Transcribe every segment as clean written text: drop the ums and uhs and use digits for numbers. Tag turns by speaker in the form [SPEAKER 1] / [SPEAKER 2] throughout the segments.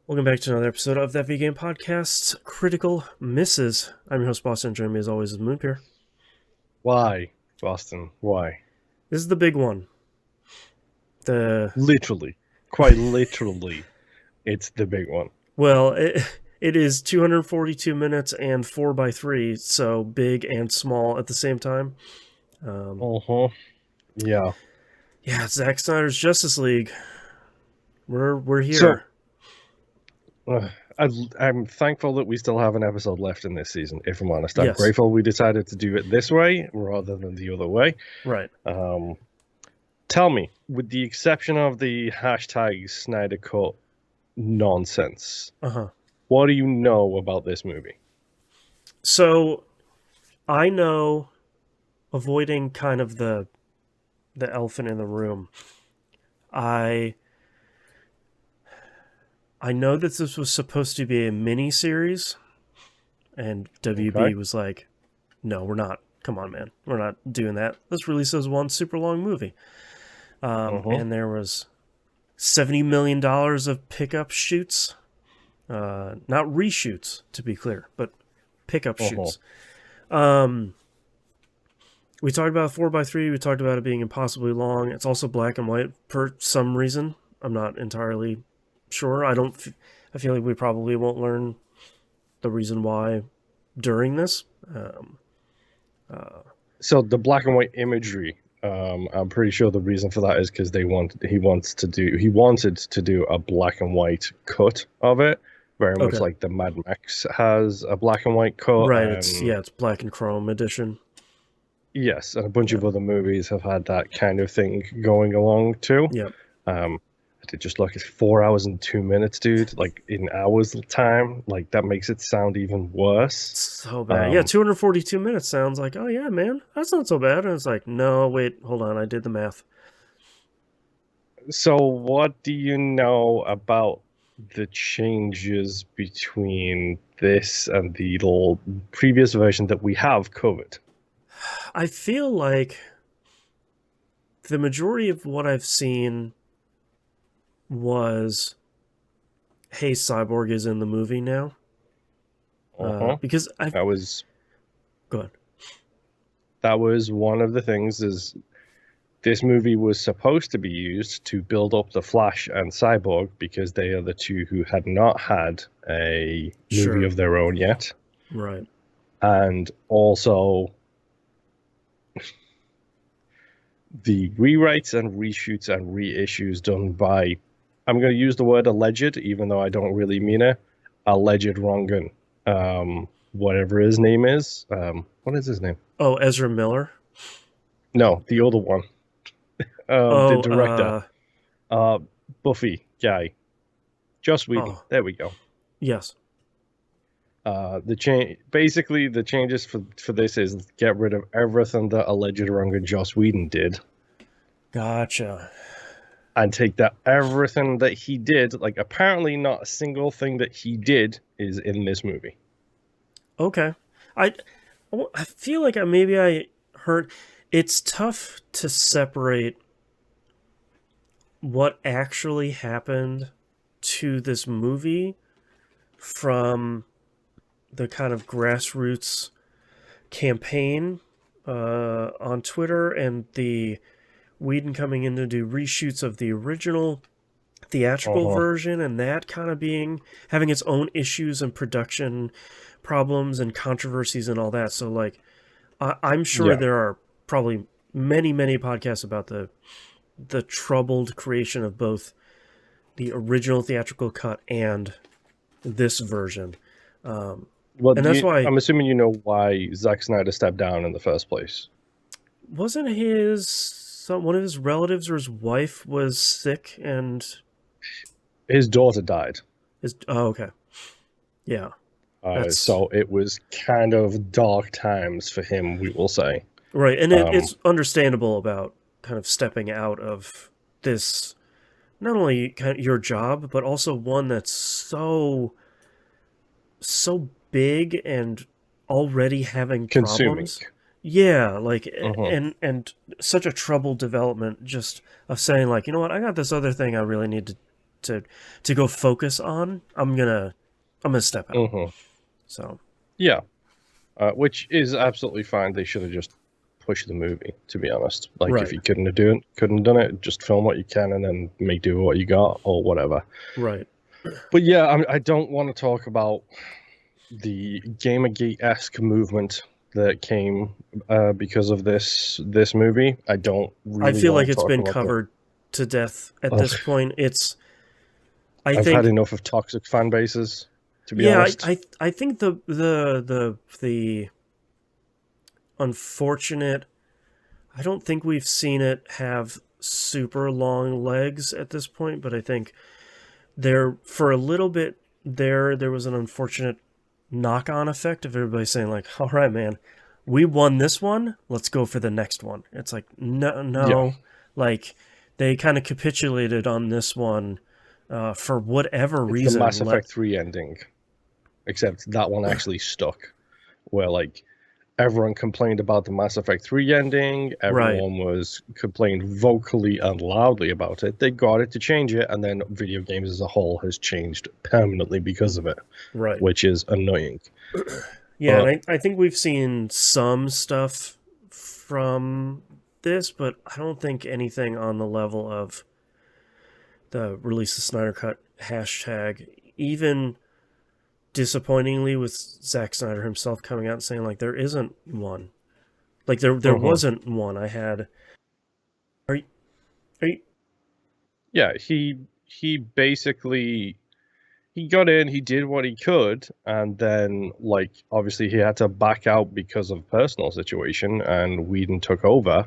[SPEAKER 1] Welcome back to another episode of that V-Game Podcast's Critical Misses. I'm your host, Boston, and joining me as always is Moonpier.
[SPEAKER 2] Why, Boston? Why?
[SPEAKER 1] This is the big one.
[SPEAKER 2] Literally, quite literally, it's the big one.
[SPEAKER 1] Well, it is 242 minutes and 4x3, so big and small at the same time.
[SPEAKER 2] Yeah.
[SPEAKER 1] Yeah, it's Zack Snyder's Justice League. We're here.
[SPEAKER 2] So, I'm thankful that we still have an episode left in this season, if I'm honest. I'm
[SPEAKER 1] Yes.
[SPEAKER 2] grateful we decided to do it this way rather than the other way.
[SPEAKER 1] Right.
[SPEAKER 2] Tell me, with the exception of the hashtag Snyder Cut nonsense, what do you know about this movie?
[SPEAKER 1] So, I know, avoiding kind of the elephant in the room, I know that this was supposed to be a mini-series, and WB was like, no, we're not. Come on, man. We're not doing that. Let's release this one super long movie. And there was $70 million of pickup shoots. Not reshoots, to be clear, but pickup shoots. We talked about 4x3. We talked about it being impossibly long. It's also black and white for some reason. I'm not entirely sure. I feel like we probably won't learn the reason why during this.
[SPEAKER 2] So the black and white imagery, I'm pretty sure the reason for that is because he wanted to do a black and white cut of it, very much like the Mad Max has a black and white cut.
[SPEAKER 1] Right. It's black and chrome edition.
[SPEAKER 2] Yes, and a bunch of other movies have had that kind of thing going along too.
[SPEAKER 1] Yep.
[SPEAKER 2] I did just look, it's 4 hours and 2 minutes, dude. Like in hours time, like that makes it sound even worse.
[SPEAKER 1] So bad. 242 minutes sounds like, oh yeah, man, that's not so bad. And it's like, no, wait, hold on, I did the math.
[SPEAKER 2] So what do you know about the changes between this and the little previous version that we have covered?
[SPEAKER 1] I feel like the majority of what I've seen was, hey, Cyborg is in the movie now. Because go ahead.
[SPEAKER 2] That was one of the things, is this movie was supposed to be used to build up the Flash and Cyborg because they are the two who had not had a movie of their own yet.
[SPEAKER 1] Right.
[SPEAKER 2] And also the rewrites and reshoots and reissues done by, I'm going to use the word alleged, even though I don't really mean it, alleged Rongan. Whatever his name is. What is his name?
[SPEAKER 1] Oh, Ezra Miller?
[SPEAKER 2] No, the other one. The director. Buffy guy. Joss Whedon. There we go.
[SPEAKER 1] Yes.
[SPEAKER 2] Basically the changes for this is get rid of everything that alleged Rongan Joss Whedon did.
[SPEAKER 1] Gotcha.
[SPEAKER 2] And take that everything that he did, like apparently not a single thing that he did is in this movie.
[SPEAKER 1] Okay. I feel like maybe I heard it's tough to separate what actually happened to this movie from the kind of grassroots campaign on Twitter and the Whedon coming in to do reshoots of the original theatrical version, and that kind of having its own issues and production problems and controversies and all that. So like I'm sure there are probably many podcasts about the troubled creation of both the original theatrical cut and this version.
[SPEAKER 2] Well,
[SPEAKER 1] and that's why
[SPEAKER 2] I'm assuming you know why Zack Snyder stepped down in the first place.
[SPEAKER 1] Wasn't one of his relatives or his wife was sick and
[SPEAKER 2] his daughter died?
[SPEAKER 1] Okay. Yeah.
[SPEAKER 2] So it was kind of dark times for him, we will say.
[SPEAKER 1] Right, and it's understandable about kind of stepping out of this, not only kind of your job, but also one that's so big and already having problems. Yeah, like, and such a troubled development just of saying, like, you know what, I got this other thing I really need to go focus on, I'm gonna step out.
[SPEAKER 2] Mm-hmm.
[SPEAKER 1] So
[SPEAKER 2] Yeah, which is absolutely fine. They should have just pushed the movie, to be honest. Like,
[SPEAKER 1] right,
[SPEAKER 2] if you couldn't have done it, just film what you can and then make do with what you got or whatever.
[SPEAKER 1] right.
[SPEAKER 2] But yeah, I don't want to talk about the Gamergate-esque movement that came because of this movie. I don't
[SPEAKER 1] I
[SPEAKER 2] really
[SPEAKER 1] feel like
[SPEAKER 2] want to
[SPEAKER 1] it's
[SPEAKER 2] talk
[SPEAKER 1] been
[SPEAKER 2] about that.
[SPEAKER 1] covered to death at this point. I
[SPEAKER 2] I've had
[SPEAKER 1] think,
[SPEAKER 2] enough of toxic fan bases, to be
[SPEAKER 1] yeah,
[SPEAKER 2] honest.
[SPEAKER 1] I think the unfortunate. I don't think we've seen it have super long legs at this point, but I think there for a little bit there was an unfortunate knock-on effect of everybody saying like, all right, man, we won this one, let's go for the next one. It's like,
[SPEAKER 2] Yeah,
[SPEAKER 1] no, like they kind of capitulated on this one for whatever
[SPEAKER 2] it's the
[SPEAKER 1] reason.
[SPEAKER 2] Mass Effect 3 ending, except that one actually stuck. Where, like, everyone complained about the Mass Effect 3 ending,
[SPEAKER 1] Right,
[SPEAKER 2] everyone was complaining vocally and loudly about it. They got it to change it, and then video games as a whole has changed permanently because of it,
[SPEAKER 1] right.
[SPEAKER 2] which is annoying.
[SPEAKER 1] Yeah, and
[SPEAKER 2] But
[SPEAKER 1] I think we've seen some stuff from this, but I don't think anything on the level of the release of Snyder Cut hashtag. Even disappointingly, with Zack Snyder himself coming out and saying like there isn't one, like there
[SPEAKER 2] mhm.
[SPEAKER 1] wasn't one. I had. Are you, are you,
[SPEAKER 2] Yeah, he basically he got in, he did what he could, and then, like, obviously he had to back out because of personal situation, and Whedon took over.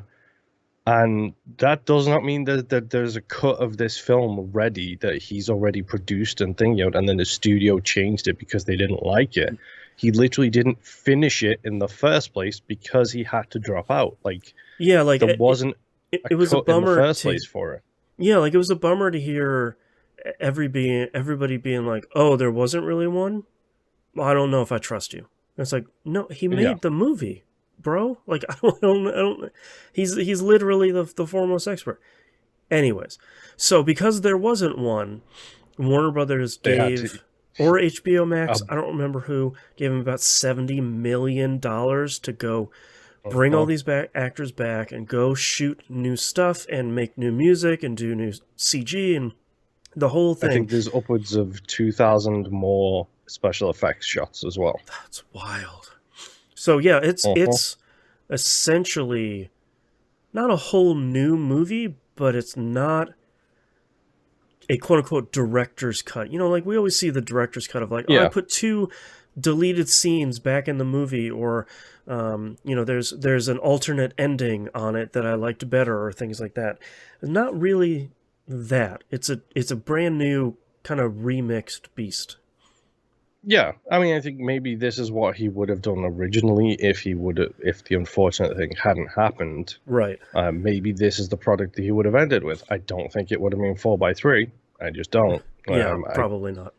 [SPEAKER 2] And that does not mean that there's a cut of this film ready that he's already produced and thinking out, and then the studio changed it because they didn't like it. He literally didn't finish it in the first place because he had to drop out. Like,
[SPEAKER 1] yeah, like
[SPEAKER 2] there wasn't a
[SPEAKER 1] it was a
[SPEAKER 2] cut in the
[SPEAKER 1] bummer
[SPEAKER 2] first
[SPEAKER 1] to
[SPEAKER 2] place for it.
[SPEAKER 1] yeah, like it was a bummer to hear everybody being like, oh, there wasn't really one. Well, I don't know if I trust you. And it's like, no, he
[SPEAKER 2] Yeah,
[SPEAKER 1] made the movie, bro. Like I don't. He's literally the foremost expert. Anyways, so because there wasn't one, Warner Brothers
[SPEAKER 2] they had to.
[SPEAKER 1] gave, or HBO
[SPEAKER 2] Uh,
[SPEAKER 1] Max, I don't remember who, gave him about $70 million to go bring all
[SPEAKER 2] uh
[SPEAKER 1] these actors back and go shoot new stuff and make new music and do new CG and the whole
[SPEAKER 2] I
[SPEAKER 1] thing.
[SPEAKER 2] think there's upwards of 2,000 more special effects shots as well.
[SPEAKER 1] That's wild. So yeah,
[SPEAKER 2] Uh-huh.
[SPEAKER 1] it's essentially not a whole new movie, but it's not a quote unquote director's cut. You know, like we always see the director's cut of like, oh, I
[SPEAKER 2] Yeah,
[SPEAKER 1] put two deleted scenes back in the movie, or you know, there's an alternate ending on it that I liked better, or things like that. Not really that. It's a brand new kind of remixed beast.
[SPEAKER 2] yeah. I mean, I think maybe this is what he would have done originally if if the unfortunate thing hadn't happened.
[SPEAKER 1] Right.
[SPEAKER 2] Maybe this is the product that he would have ended with. I don't think it would have been 4x3. I just don't.
[SPEAKER 1] Yeah, probably not.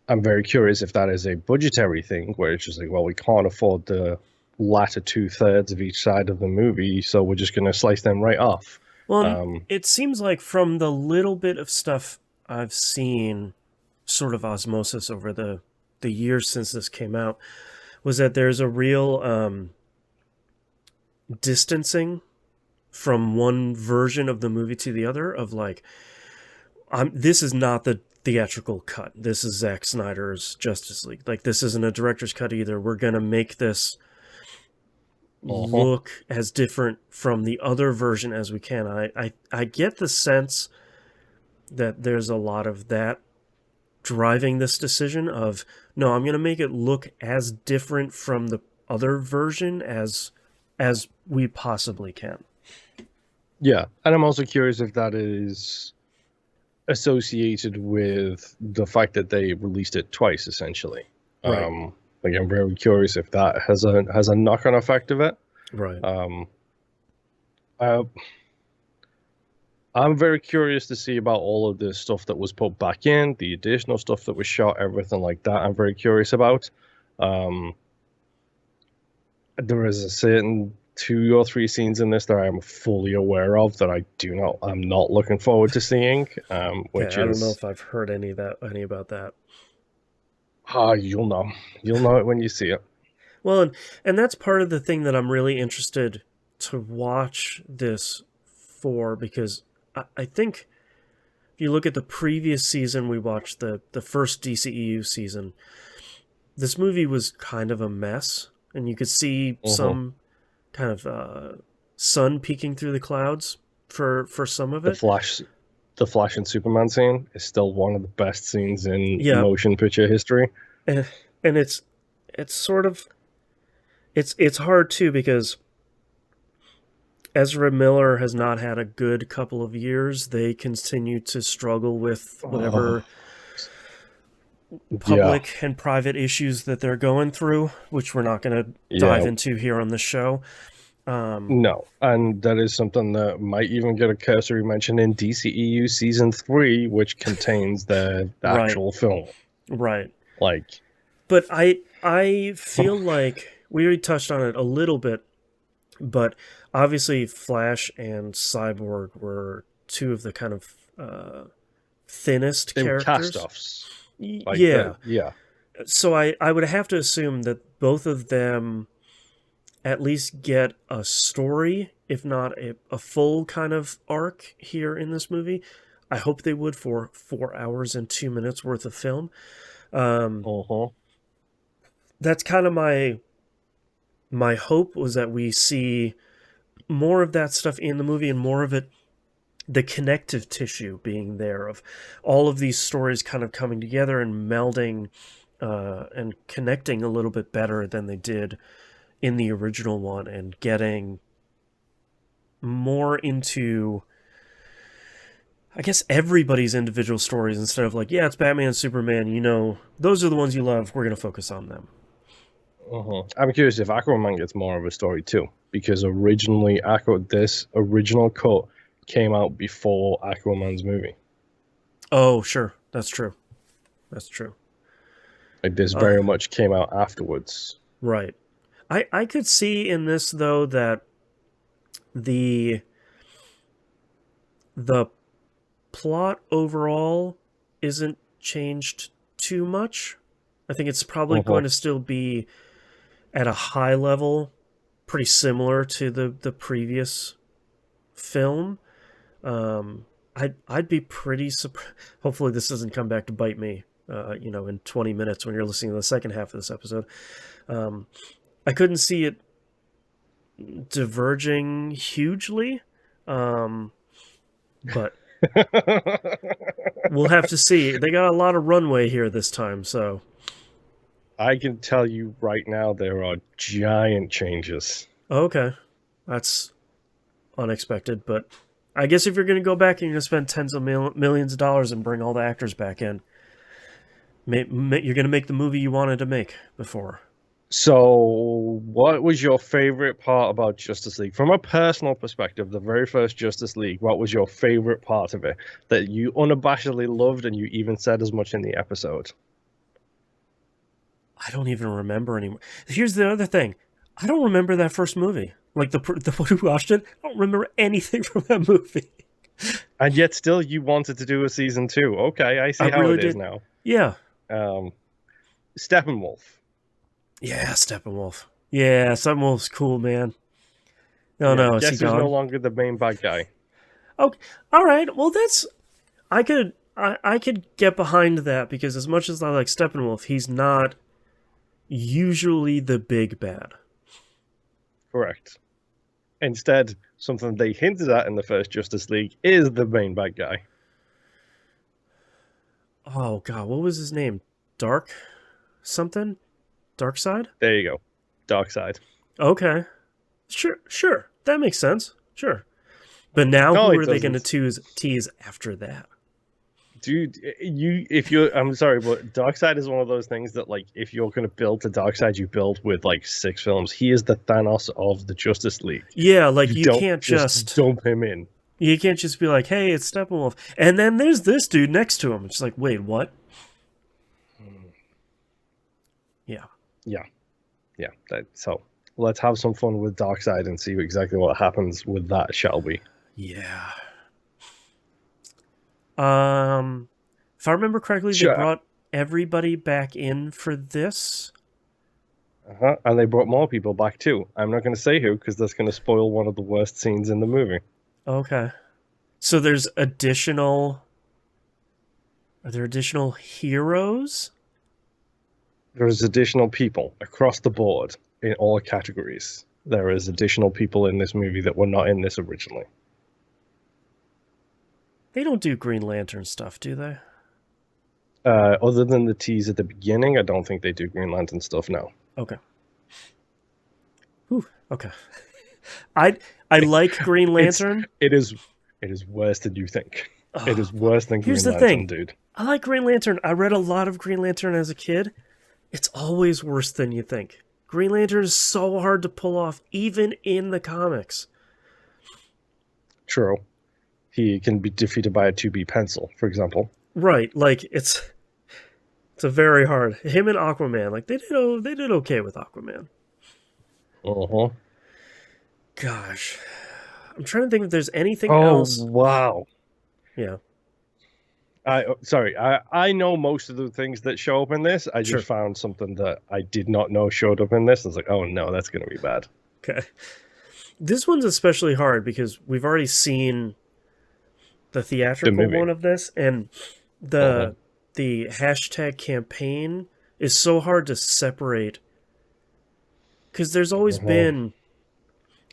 [SPEAKER 2] I'm very curious if that is a budgetary thing where it's just like, well, we can't afford the latter 2/3 of each side of the movie, so we're just going to slice them right off.
[SPEAKER 1] Well,
[SPEAKER 2] Um,
[SPEAKER 1] it seems like from the little bit of stuff I've seen, sort of osmosis over the years since this came out, was that there's a real distancing from one version of the movie to the other. Of like, this is not the theatrical cut. This is Zack Snyder's Justice League. Like, this isn't a director's cut either. We're gonna make this
[SPEAKER 2] uh-huh.
[SPEAKER 1] look as different from the other version as we can. I get the sense that there's a lot of that driving this decision of, no, I'm going to make it look as different from the other version as we possibly can.
[SPEAKER 2] Yeah, and I'm also curious if that is associated with the fact that they released it twice, essentially.
[SPEAKER 1] Right.
[SPEAKER 2] Like, I'm very curious if that has a knock-on effect of it.
[SPEAKER 1] Right.
[SPEAKER 2] Um, I, I'm very curious to see about all of the stuff that was put back in, the additional stuff that was shot, everything like that. I'm very curious about. There is a certain 2 or 3 scenes in this that I am fully aware of that I'm not looking forward to seeing.
[SPEAKER 1] Okay,
[SPEAKER 2] Which
[SPEAKER 1] I don't know
[SPEAKER 2] is,
[SPEAKER 1] if I've heard any about that.
[SPEAKER 2] you'll know it when you see it.
[SPEAKER 1] Well, and that's part of the thing that I'm really interested to watch this for, because I think if you look at the previous season, we watched the first DCEU season. This movie was kind of a mess, and you could see some kind of sun peeking through the clouds for some of
[SPEAKER 2] The
[SPEAKER 1] it.
[SPEAKER 2] Flash, the Flash and Superman scene is still one of the best scenes in
[SPEAKER 1] Yeah,
[SPEAKER 2] motion picture history.
[SPEAKER 1] and it's sort of it's hard too, because Ezra Miller has not had a good couple of years. They continue to struggle with whatever
[SPEAKER 2] Yeah,
[SPEAKER 1] public and private issues that they're going through, which we're not going to dive
[SPEAKER 2] yeah,
[SPEAKER 1] into here on the show.
[SPEAKER 2] no, and that is something that might even get a cursory mention in DCEU season 3, which contains the
[SPEAKER 1] Right,
[SPEAKER 2] actual film.
[SPEAKER 1] right.
[SPEAKER 2] Like,
[SPEAKER 1] But I feel like we already touched on it a little bit, but obviously Flash and Cyborg were two of the kind of thinnest
[SPEAKER 2] they were
[SPEAKER 1] characters.
[SPEAKER 2] cast-offs.
[SPEAKER 1] Yeah.
[SPEAKER 2] Yeah.
[SPEAKER 1] So I would have to assume that both of them at least get a story, if not a full kind of arc here in this movie. I hope they would for 4 hours and 2 minutes worth of film. That's kind of my hope, was that we see more of that stuff in the movie, and more of it, the connective tissue being there, of all of these stories kind of coming together and melding and connecting a little bit better than they did in the original one, and getting more into, I guess, everybody's individual stories, instead of like, yeah, it's Batman and Superman, those are the ones you love, we're going to focus on them.
[SPEAKER 2] I'm curious if Aquaman gets more of a story too, because originally this original cut came out before Aquaman's movie.
[SPEAKER 1] Oh, sure. That's true.
[SPEAKER 2] Like, this very much came out afterwards.
[SPEAKER 1] Right. I could see in this, though, that the plot overall isn't changed too much. I think it's probably going to still be at a high level, pretty similar to the previous film. I'd be pretty surprised. Hopefully this doesn't come back to bite me, in 20 minutes when you're listening to the second half of this episode. I couldn't see it diverging hugely, but we'll have to see. They got a lot of runway here this time, so
[SPEAKER 2] I can tell you right now there are giant changes.
[SPEAKER 1] okay, that's unexpected. But I guess if you're going to go back and you're going to spend tens of millions of dollars and bring all the actors back in, you're going to make the movie you wanted to make before.
[SPEAKER 2] So, what was your favorite part about Justice League? From a personal perspective, the very first Justice League, what was your favorite part of it that you unabashedly loved, and you even said as much in the episode?
[SPEAKER 1] I don't even remember anymore. Here's the other thing. I don't remember that first movie. Like, the one who watched it, I don't remember anything from that movie.
[SPEAKER 2] And yet still you wanted to do a season 2. Okay, I see how it is now.
[SPEAKER 1] Yeah.
[SPEAKER 2] Steppenwolf.
[SPEAKER 1] Yeah, Steppenwolf. Yeah, Steppenwolf's cool, man. No, is he
[SPEAKER 2] guess
[SPEAKER 1] gone?
[SPEAKER 2] who's no longer the main bad guy?
[SPEAKER 1] Okay, all right. Well, I could get behind that, because as much as I like Steppenwolf, he's not usually the big bad.
[SPEAKER 2] Correct. Instead, something they hinted at in the first Justice League is the main bad guy.
[SPEAKER 1] Oh God, what was his name? Dark something? Darkseid?
[SPEAKER 2] There you go. Darkseid.
[SPEAKER 1] Okay. Sure. That makes sense. Sure. But now who are they going to tease after that?
[SPEAKER 2] Dude, I'm sorry, but Darkseid is one of those things that, like, if you're going to build to Darkseid, you build with, like, 6 films. He is the Thanos of the Justice League.
[SPEAKER 1] Yeah, like, you can't just
[SPEAKER 2] dump him in.
[SPEAKER 1] You can't just be like, hey, it's Steppenwolf, and then there's this dude next to him. It's like, wait, what? Yeah.
[SPEAKER 2] So Let's have some fun with Darkseid and see exactly what happens with that, shall we?
[SPEAKER 1] Yeah. If I remember correctly, they
[SPEAKER 2] Sure.
[SPEAKER 1] brought everybody back in for this.
[SPEAKER 2] Uh-huh. And they brought more people back too. I'm not going to say who because that's going to spoil one of the worst scenes in the movie.
[SPEAKER 1] Okay. So there's additional. Are there additional heroes?
[SPEAKER 2] There's additional people across the board in all categories. There is additional people in this movie that were not in this originally.
[SPEAKER 1] They don't do Green Lantern stuff, do they?
[SPEAKER 2] Other than the tease at the beginning, I don't think they do Green Lantern stuff now.
[SPEAKER 1] Okay. Whew, okay. I like Green Lantern.
[SPEAKER 2] It is worse than you think. It is worse than
[SPEAKER 1] Here's
[SPEAKER 2] Green
[SPEAKER 1] the
[SPEAKER 2] Lantern,
[SPEAKER 1] thing.
[SPEAKER 2] dude.
[SPEAKER 1] I like Green Lantern. I read a lot of Green Lantern as a kid. It's always worse than you think. Green Lantern is so hard to pull off, even in the comics.
[SPEAKER 2] True. He can be defeated by a 2B pencil, for example.
[SPEAKER 1] Right, like it's a very hard. Him and Aquaman, like they did okay with Aquaman.
[SPEAKER 2] Uh-huh.
[SPEAKER 1] Gosh, I'm trying to think if there's anything
[SPEAKER 2] Oh,
[SPEAKER 1] else.
[SPEAKER 2] wow.
[SPEAKER 1] Yeah,
[SPEAKER 2] I know most of the things that show up in this. I
[SPEAKER 1] sure.
[SPEAKER 2] just found something that I did not know showed up in this. I was like, oh no, that's going to be bad.
[SPEAKER 1] Okay, this one's especially hard because we've already seen the theatrical
[SPEAKER 2] movie.
[SPEAKER 1] one of this, and
[SPEAKER 2] Uh-huh.
[SPEAKER 1] the hashtag campaign is so hard to separate because there's always
[SPEAKER 2] Uh-huh.
[SPEAKER 1] been,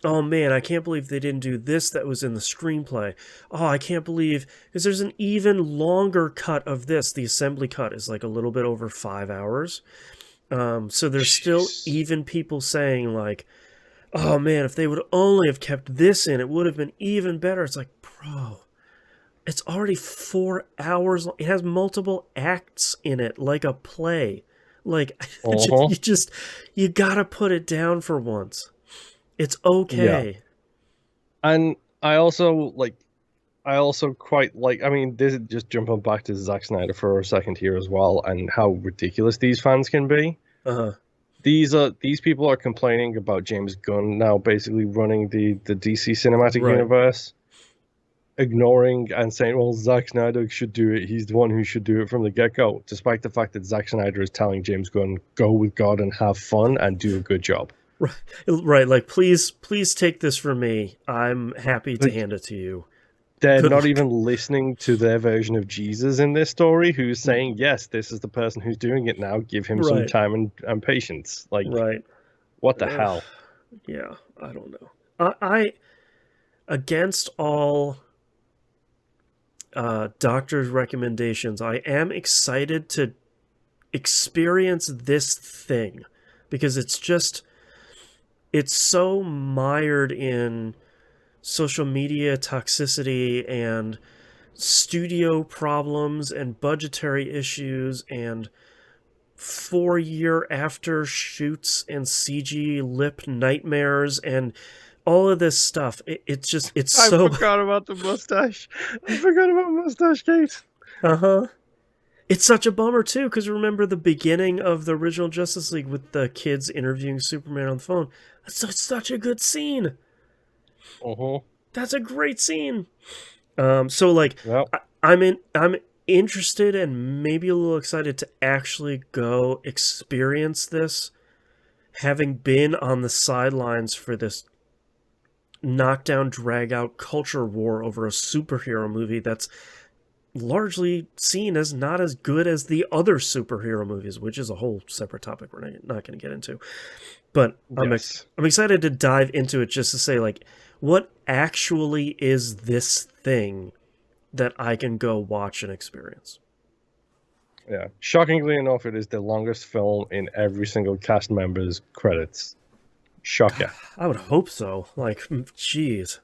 [SPEAKER 1] oh man, I can't believe they didn't do this that was in the screenplay. Oh, I can't believe, because there's an even longer cut of this. The assembly cut is like a little bit over 5 hours. So there's still
[SPEAKER 2] Jeez.
[SPEAKER 1] even people saying like, oh man, if they would only have kept this in, it would have been even better. It's like, bro, it's already 4 hours long. It has multiple acts in it, like a play. Like,
[SPEAKER 2] Uh-huh.
[SPEAKER 1] you gotta put it down for once. It's
[SPEAKER 2] Yeah.
[SPEAKER 1] okay.
[SPEAKER 2] And I also quite like, I mean, this is just jumping back to Zack Snyder for a second here as well, and how ridiculous these fans can be.
[SPEAKER 1] Uh-huh.
[SPEAKER 2] These people are complaining about James Gunn now basically running the DC cinematic
[SPEAKER 1] Right.
[SPEAKER 2] universe, ignoring and saying, well, Zack Snyder should do it. He's the one who should do it from the get-go, despite the fact that Zack Snyder is telling James Gunn, go with God and have fun and do a good job.
[SPEAKER 1] Right, like please take this from me. I'm happy to
[SPEAKER 2] Like,
[SPEAKER 1] hand it to you.
[SPEAKER 2] they're
[SPEAKER 1] Good
[SPEAKER 2] not
[SPEAKER 1] luck.
[SPEAKER 2] even listening to their version of Jesus in this story, who's saying, yes, this is the person who's doing it now. Give him some
[SPEAKER 1] Right.
[SPEAKER 2] time and patience. Like,
[SPEAKER 1] Right.
[SPEAKER 2] what the hell?
[SPEAKER 1] Yeah, I don't know. I against all doctor's recommendations, I am excited to experience this thing because it's so mired in social media toxicity and studio problems and budgetary issues and 4 year after shoots and CG lip nightmares and all of this stuff. It's
[SPEAKER 2] I
[SPEAKER 1] so
[SPEAKER 2] forgot about the mustache. I forgot about Mustache Gate.
[SPEAKER 1] uh-huh. It's such a bummer too, because remember the beginning of the original Justice League with the kids interviewing Superman on the phone. That's such a good scene.
[SPEAKER 2] Uh-huh.
[SPEAKER 1] That's a great scene. So like,
[SPEAKER 2] Well,
[SPEAKER 1] I'm interested and maybe a little excited to actually go experience this, having been on the sidelines for this knockdown, drag out culture war over a superhero movie that's largely seen as not as good as the other superhero movies, which is a whole separate topic we're not going to get into. But
[SPEAKER 2] yes.
[SPEAKER 1] I'm excited to dive into it just to say, like, what actually is this thing that I can go watch and experience?
[SPEAKER 2] Yeah. Shockingly enough, it is the longest film in every single cast member's credits. Shocker.
[SPEAKER 1] I would hope so. Like, jeez.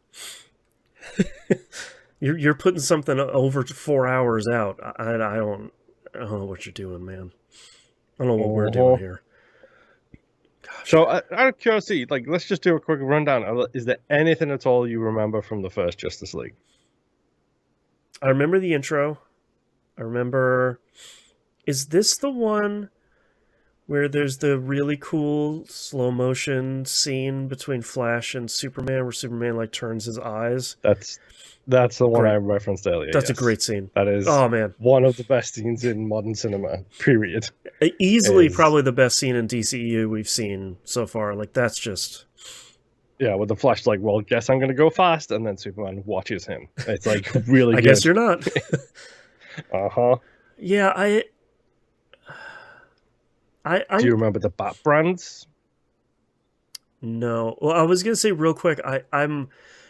[SPEAKER 1] You're putting something over 4 hours out. I don't know what you're doing, man. I don't know what we're doing here. Gosh.
[SPEAKER 2] So, out of curiosity, like, let's just do a quick rundown. Is there anything at all you remember from the first Justice League?
[SPEAKER 1] I remember the intro. I remember. Is this the one where there's the really cool slow motion scene between Flash and Superman, where Superman like turns his eyes.
[SPEAKER 2] That's the one I
[SPEAKER 1] Great.
[SPEAKER 2] referenced earlier.
[SPEAKER 1] That's a
[SPEAKER 2] Yes,
[SPEAKER 1] great scene.
[SPEAKER 2] that is
[SPEAKER 1] Oh man,
[SPEAKER 2] one of the best scenes in modern cinema. Period.
[SPEAKER 1] easily
[SPEAKER 2] Is
[SPEAKER 1] probably the best scene in DCEU we've seen so far. Like that's just
[SPEAKER 2] yeah, with the Flash like, well, guess I'm gonna go fast, and then Superman watches him. It's like really
[SPEAKER 1] I
[SPEAKER 2] good.
[SPEAKER 1] guess you're not.
[SPEAKER 2] Uh-huh.
[SPEAKER 1] Yeah,
[SPEAKER 2] Do
[SPEAKER 1] I'm
[SPEAKER 2] you remember the Bat brands?
[SPEAKER 1] no. Well, I was gonna say real quick. I'm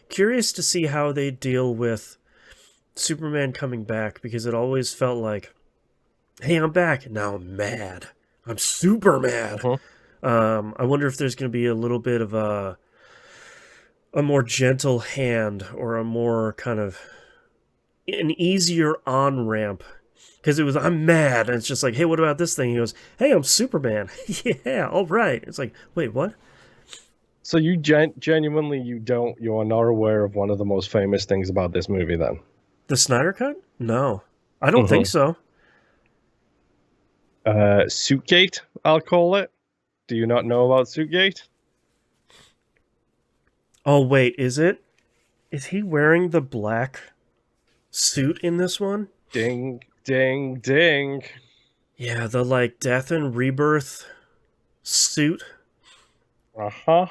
[SPEAKER 1] curious to see how they deal with Superman coming back because it always felt like, hey, I'm back now. I'm mad. I'm super mad.
[SPEAKER 2] Uh-huh.
[SPEAKER 1] I wonder if there's gonna be a little bit of a more gentle hand or a more kind of an easier on ramp because it was I'm mad and it's just like, hey, what about this thing? He goes, hey, I'm Superman. Yeah, all right. It's like, wait, what?
[SPEAKER 2] So you genuinely you are not aware of one of the most famous things about this movie then?
[SPEAKER 1] The Snyder Cut? No, I don't think
[SPEAKER 2] Uh-huh.
[SPEAKER 1] so.
[SPEAKER 2] Suitgate, I'll call it. Do you not know about Suitgate?
[SPEAKER 1] Oh wait, is it? Is he wearing the black suit in this one?
[SPEAKER 2] Ding, ding, ding.
[SPEAKER 1] Yeah, the like death and rebirth suit.
[SPEAKER 2] Uh-huh.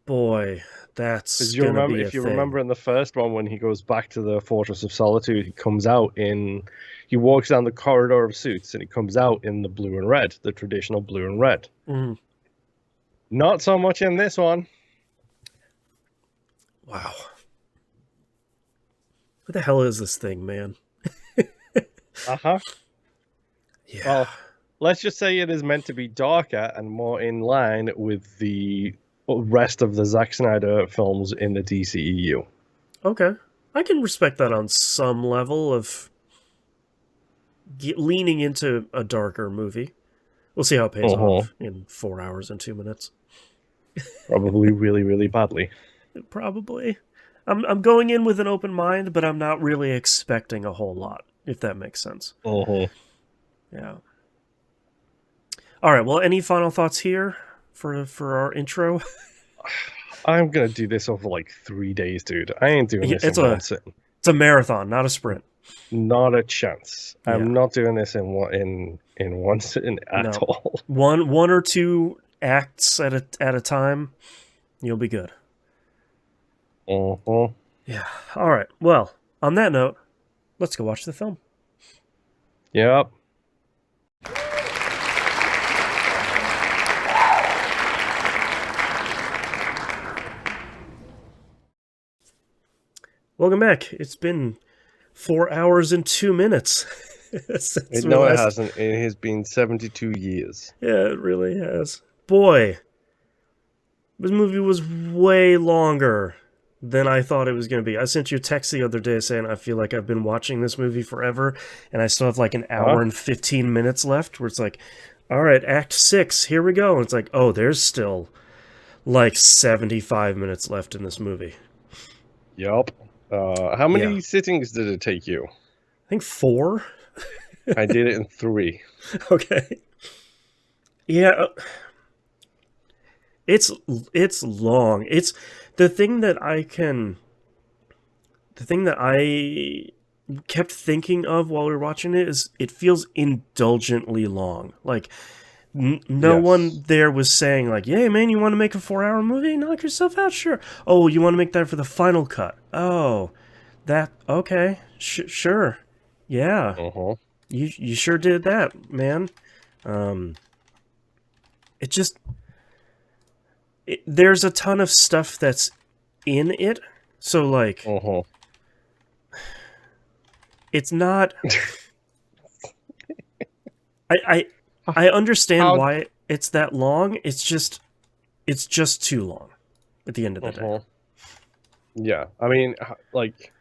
[SPEAKER 1] Boy, that's
[SPEAKER 2] Because you
[SPEAKER 1] gonna
[SPEAKER 2] remember,
[SPEAKER 1] be a
[SPEAKER 2] if you
[SPEAKER 1] thing.
[SPEAKER 2] remember in the first one when he goes back to the Fortress of Solitude, he walks down the corridor of suits and he comes out in the blue and red, the traditional blue and red.
[SPEAKER 1] Mm.
[SPEAKER 2] Not so much in this one.
[SPEAKER 1] Wow. What the hell is this thing, man?
[SPEAKER 2] Uh-huh.
[SPEAKER 1] Yeah.
[SPEAKER 2] Well, let's just say it is meant to be darker and more in line with the rest of the Zack Snyder films in the DCEU.
[SPEAKER 1] Okay. I can respect that on some level of leaning into a darker movie. We'll see how it pays off in 4 hours and 2 minutes.
[SPEAKER 2] Probably really, really badly.
[SPEAKER 1] Probably. I'm going in with an open mind, but I'm not really expecting a whole lot, if that makes sense. Yeah. All right. Well, any final thoughts here for our intro?
[SPEAKER 2] I'm gonna do this over like 3 days, dude. I ain't doing this in one sitting.
[SPEAKER 1] It's a marathon, not a sprint.
[SPEAKER 2] Not a chance.
[SPEAKER 1] Yeah.
[SPEAKER 2] I'm not doing this in one sitting at all.
[SPEAKER 1] One or two acts at a time, you'll be good. Yeah. All right. Well, on that note, let's go watch the film.
[SPEAKER 2] Yep.
[SPEAKER 1] Welcome back. It's been 4 hours and 2 minutes.
[SPEAKER 2] No, it hasn't. It has been 72 years.
[SPEAKER 1] Yeah, it really has. Boy, this movie was way longer than I thought it was going to be. I sent you a text the other day saying I feel like I've been watching this movie forever, and I still have like an hour and 15 minutes left, where it's like, all right, Act 6, here we go. And it's like, oh, there's still like 75 minutes left in this movie.
[SPEAKER 2] Yup. How many sittings did it take you?
[SPEAKER 1] I think 4.
[SPEAKER 2] I did it in 3.
[SPEAKER 1] Okay. Yeah. It's long. It's the thing that I kept thinking of while we were watching it is it feels indulgently long. Like no one there was saying like, "Yeah, man, you want to make a 4-hour movie? Knock yourself out, sure." Oh, you want to make that for the final cut? Oh, that okay, sure, yeah. You sure did that, man. It just there's a ton of stuff that's in it, so like it's not. I understand why it's that long. It's just too long at the end of the day.
[SPEAKER 2] Yeah, I mean, like,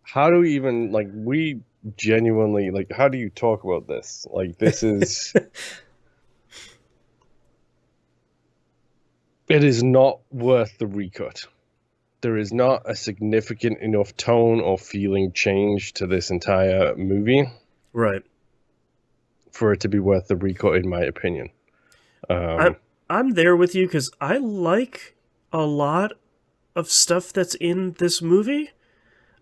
[SPEAKER 2] how do we even like we genuinely like? How do you talk about this? Like, this is. It is not worth the recut. There is not a significant enough tone or feeling change to this entire movie.
[SPEAKER 1] Right.
[SPEAKER 2] for it to be worth the recut, in my opinion.
[SPEAKER 1] I'm
[SPEAKER 2] Um,
[SPEAKER 1] I'm there with you because I like a lot of stuff that's in this movie.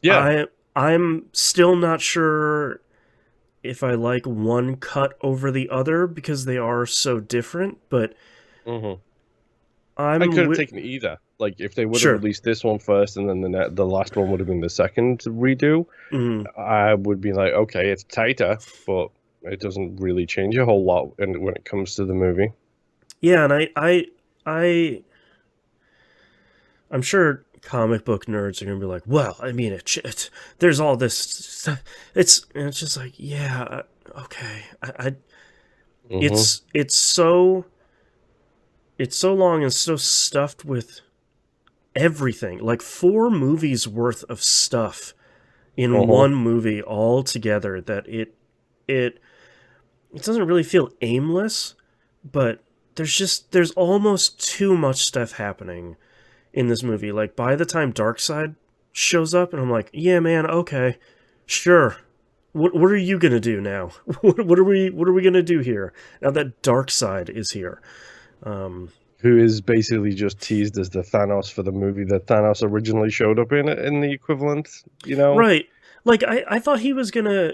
[SPEAKER 2] yeah.
[SPEAKER 1] I'm still not sure if I like one cut over the other because they are so different, but
[SPEAKER 2] hmm I
[SPEAKER 1] I'm
[SPEAKER 2] could have taken either. Like if they would have
[SPEAKER 1] sure.
[SPEAKER 2] released this one first, and then the last one would have been the second redo,
[SPEAKER 1] Mm,
[SPEAKER 2] I would be like, okay, it's tighter, but it doesn't really change a whole lot when it comes to the movie.
[SPEAKER 1] yeah, and I I'm sure comic book nerds are gonna be like, well, I mean, there's all this stuff. It's just like, yeah, okay.
[SPEAKER 2] hmm
[SPEAKER 1] It's so long and so stuffed with everything, like 4 movies worth of stuff in
[SPEAKER 2] uh
[SPEAKER 1] one movie all together that it it doesn't really feel aimless, but there's almost too much stuff happening in this movie. Like by the time Darkseid shows up, and I'm like, yeah, man, okay, sure. What are you gonna do now? What are we gonna do here now that Darkseid is here? Um,
[SPEAKER 2] Who is basically just teased as the Thanos for the movie that Thanos originally showed up in the equivalent,
[SPEAKER 1] right. Like I thought he was gonna.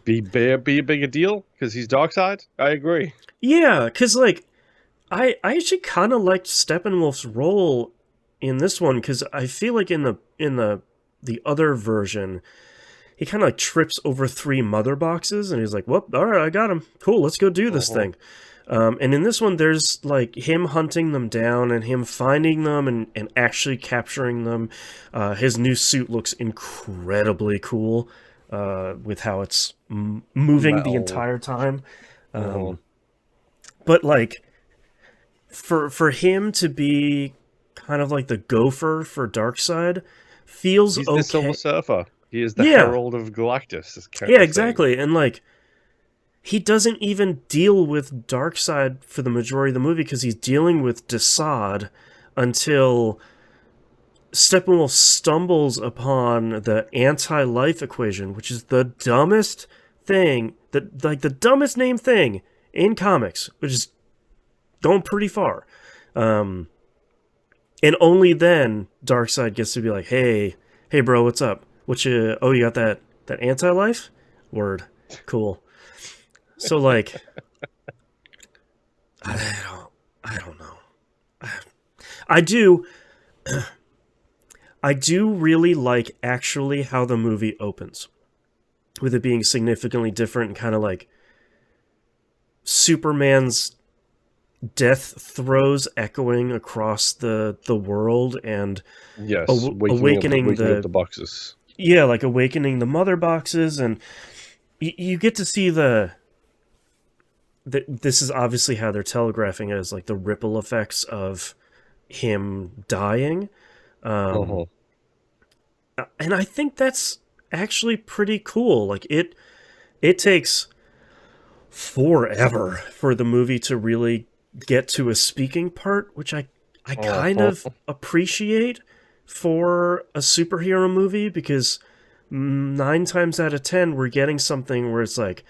[SPEAKER 2] be a bigger deal because he's Darkseid. I agree.
[SPEAKER 1] Yeah, cause like I actually kind of liked Steppenwolf's role in this one because I feel like in the other version he kind of like trips over 3 mother boxes and he's like, "Whoop! All right, I got him. Cool, let's go do this
[SPEAKER 2] Uh-huh.
[SPEAKER 1] thing." And in this one, there's like him hunting them down and him finding them and actually capturing them. His new suit looks incredibly cool with how it's moving the
[SPEAKER 2] Metal.
[SPEAKER 1] entire time.
[SPEAKER 2] Uh-huh.
[SPEAKER 1] Um, but like for him to be kind of like the gopher for Darkseid feels
[SPEAKER 2] He's the Silver
[SPEAKER 1] okay.
[SPEAKER 2] Surfer. He is the
[SPEAKER 1] Yeah,
[SPEAKER 2] Herald of Galactus, is kind
[SPEAKER 1] yeah,
[SPEAKER 2] of thing.
[SPEAKER 1] exactly. And like he doesn't even deal with Darkseid for the majority of the movie because he's dealing with Desaad until Steppenwolf stumbles upon the anti-life equation, which is the dumbest thing, that like the dumbest named thing in comics, which is going pretty far. Um, and only then Darkseid gets to be like, hey, bro, what's up? What you? Oh, you got that anti-life? Word, cool. So like, I don't, I don't know. I do, I do really like actually how the movie opens, with it being significantly different and kind of like Superman's death throes echoing across the world and
[SPEAKER 2] Yes,
[SPEAKER 1] awakening
[SPEAKER 2] waking up
[SPEAKER 1] the
[SPEAKER 2] the boxes.
[SPEAKER 1] yeah, like awakening the mother boxes, and you get to see this is obviously how they're telegraphing it as like the ripple effects of him dying. Um,
[SPEAKER 2] Uh-huh.
[SPEAKER 1] and I think that's actually pretty cool. Like it takes forever for the movie to really get to a speaking part, which I kind
[SPEAKER 2] Uh-huh.
[SPEAKER 1] of appreciate for a superhero movie because 9 times out of 10 we're getting something where it's like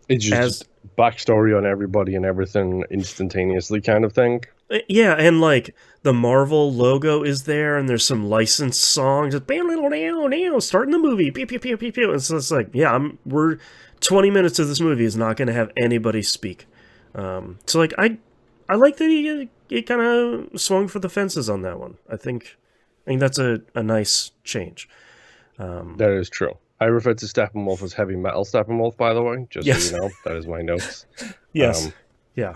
[SPEAKER 2] It's just
[SPEAKER 1] as
[SPEAKER 2] backstory on everybody and everything instantaneously kind of thing.
[SPEAKER 1] yeah, and like the Marvel logo is there, and there's some licensed songs. It's bam, little now, starting the movie. Pew pew pew pew pew. And so it's like, yeah, we're 20 minutes of this movie is not going to have anybody speak. So like I like that he kind of swung for the fences on that one. I think that's a nice change. Um,
[SPEAKER 2] That is true. I refer to Steppenwolf as heavy metal Steppenwolf, by the way, just so you
[SPEAKER 1] yes,
[SPEAKER 2] know. That is my notes.
[SPEAKER 1] yes,
[SPEAKER 2] Um,
[SPEAKER 1] yeah.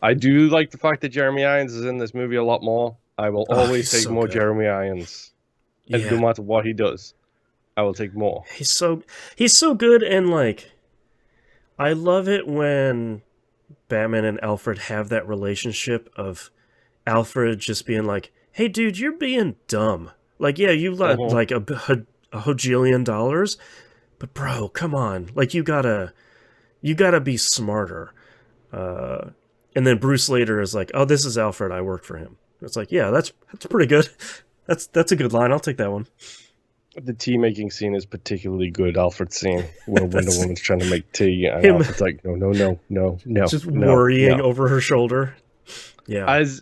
[SPEAKER 2] I do like the fact that Jeremy Irons is in this movie a lot more. I will
[SPEAKER 1] Oh,
[SPEAKER 2] always
[SPEAKER 1] he's
[SPEAKER 2] take
[SPEAKER 1] so
[SPEAKER 2] more
[SPEAKER 1] good.
[SPEAKER 2] Jeremy Irons. And no
[SPEAKER 1] Yeah,
[SPEAKER 2] matter what he does, I will take more.
[SPEAKER 1] he's so good, and like I love it when Batman and Alfred have that relationship of Alfred just being like, "Hey, dude, you're being dumb. Like, yeah, you let
[SPEAKER 2] Uh-huh.
[SPEAKER 1] like a hojillion dollars, but bro, come on. Like, you gotta be smarter." Uh, and then Bruce later is like, "Oh, this is Alfred. I work for him." It's like, yeah, that's pretty good. That's a good line. I'll take that one.
[SPEAKER 2] The tea making scene is particularly good. Alfred's scene where Wonder
[SPEAKER 1] That's
[SPEAKER 2] Woman's trying to make tea, and
[SPEAKER 1] him
[SPEAKER 2] Alfred's like, no, no, no, no, no,
[SPEAKER 1] just
[SPEAKER 2] no,
[SPEAKER 1] worrying
[SPEAKER 2] no.
[SPEAKER 1] over her shoulder. Yeah.
[SPEAKER 2] As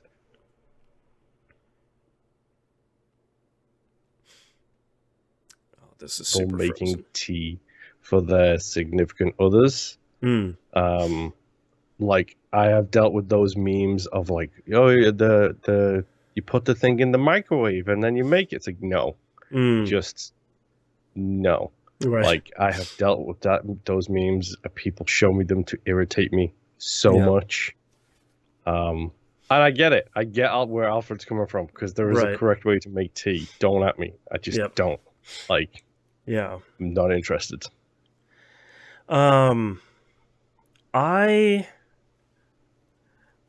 [SPEAKER 1] Oh, this is
[SPEAKER 2] people
[SPEAKER 1] super
[SPEAKER 2] making
[SPEAKER 1] frozen.
[SPEAKER 2] tea for their significant others,
[SPEAKER 1] Mm.
[SPEAKER 2] like I have dealt with those memes of like, oh, yeah, the you put the thing in the microwave and then you make it. It's like, no,
[SPEAKER 1] Mm.
[SPEAKER 2] just no.
[SPEAKER 1] Right.
[SPEAKER 2] Like I have dealt with those memes. People show me them to irritate me so
[SPEAKER 1] Yeah.
[SPEAKER 2] much. And I get it. I get where Alfred's coming from because there is a
[SPEAKER 1] Right.
[SPEAKER 2] correct way to make tea. Don't at me. I just
[SPEAKER 1] Yep.
[SPEAKER 2] don't. Like,
[SPEAKER 1] Yeah.
[SPEAKER 2] I'm not interested.
[SPEAKER 1] I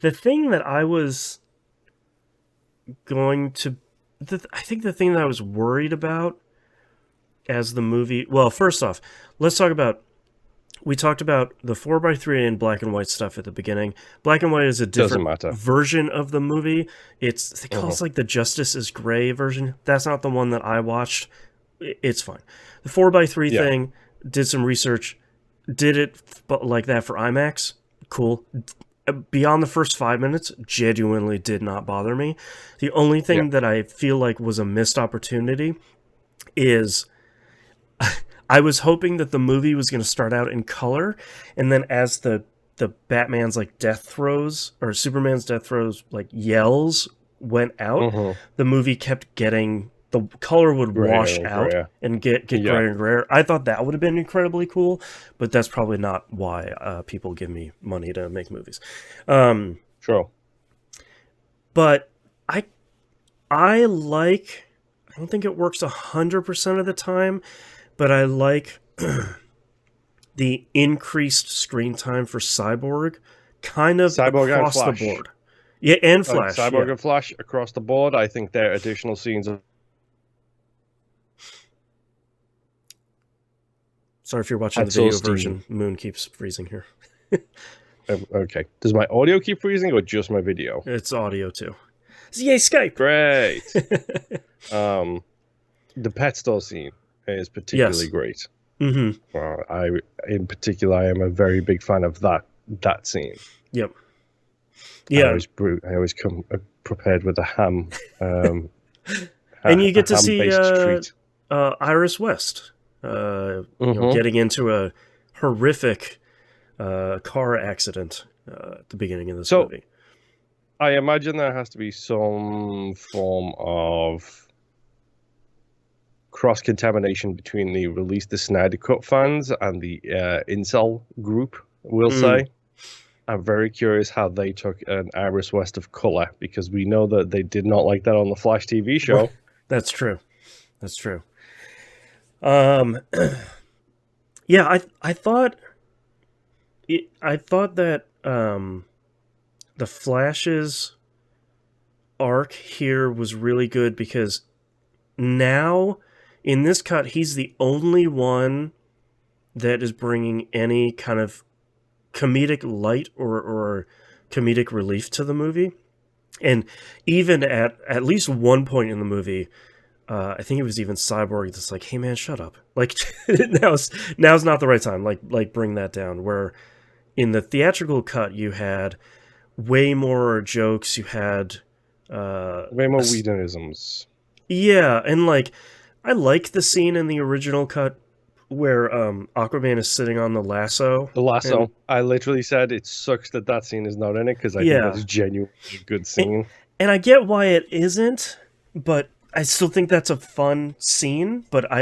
[SPEAKER 1] the thing that I was going to I think the thing that I was worried about as the movie, well, first off, let's talk about, we talked about the 4:3 and black and white stuff at the beginning. Black and white is a
[SPEAKER 2] Doesn't
[SPEAKER 1] different
[SPEAKER 2] matter.
[SPEAKER 1] version of the movie. They call it like the Justice is Gray version. That's not the one that I watched. It's fine. The 4:3
[SPEAKER 2] Yeah.
[SPEAKER 1] thing, did some research, did it like that for IMAX. Cool. Beyond the first 5 minutes, genuinely did not bother me. The only thing that I feel like was a missed opportunity is I was hoping that the movie was going to start out in color, and then as the Batman's like death throes or Superman's death throes like yells went out, the movie kept getting, the color would wash out and get grayer and grayer. I thought that would have been incredibly cool, but that's probably not why people give me money to make movies.
[SPEAKER 2] Sure.
[SPEAKER 1] But I like, I don't think it works 100% of the time, but I like the increased screen time for Cyborg, kind of
[SPEAKER 2] Cyborg
[SPEAKER 1] across the board. Yeah, and Flash.
[SPEAKER 2] Cyborg and Flash across the board. I think there are additional scenes of.
[SPEAKER 1] Sorry if you're watching the video version. Moon keeps freezing here.
[SPEAKER 2] Okay. Does my audio keep freezing or just my video?
[SPEAKER 1] It's audio too. Yay, Skype!
[SPEAKER 2] Great. The pet store scene is particularly great. Mm-hmm. In particular, I am a very big fan of that scene.
[SPEAKER 1] Yep. Yeah.
[SPEAKER 2] I always come prepared with a ham.
[SPEAKER 1] And you get to see Iris West, you know, getting into a horrific car accident at the beginning of this movie.
[SPEAKER 2] I imagine there has to be some form of cross-contamination between the Release the Snyder Cut fans and the incel group, we'll say. I'm very curious how they took an Iris West of color, because we know that they did not like that on the Flash TV show.
[SPEAKER 1] That's true. That's true. Yeah, I thought that the Flash's arc here was really good, because now in this cut he's the only one that is bringing any kind of comedic light or comedic relief to the movie. And even at least one point in the movie, I think it was even Cyborg that's like, hey man, shut up, like now's not the right time, like bring that down. Where in the theatrical cut you had way more jokes, you had
[SPEAKER 2] way more Whedonisms.
[SPEAKER 1] Yeah, and like I like the scene in the original cut where Aquaman is sitting on the lasso.
[SPEAKER 2] The lasso. I literally said it sucks that scene is not in it, because I think that's genuinely a good scene.
[SPEAKER 1] And I get why it isn't, but I still think that's a fun scene. But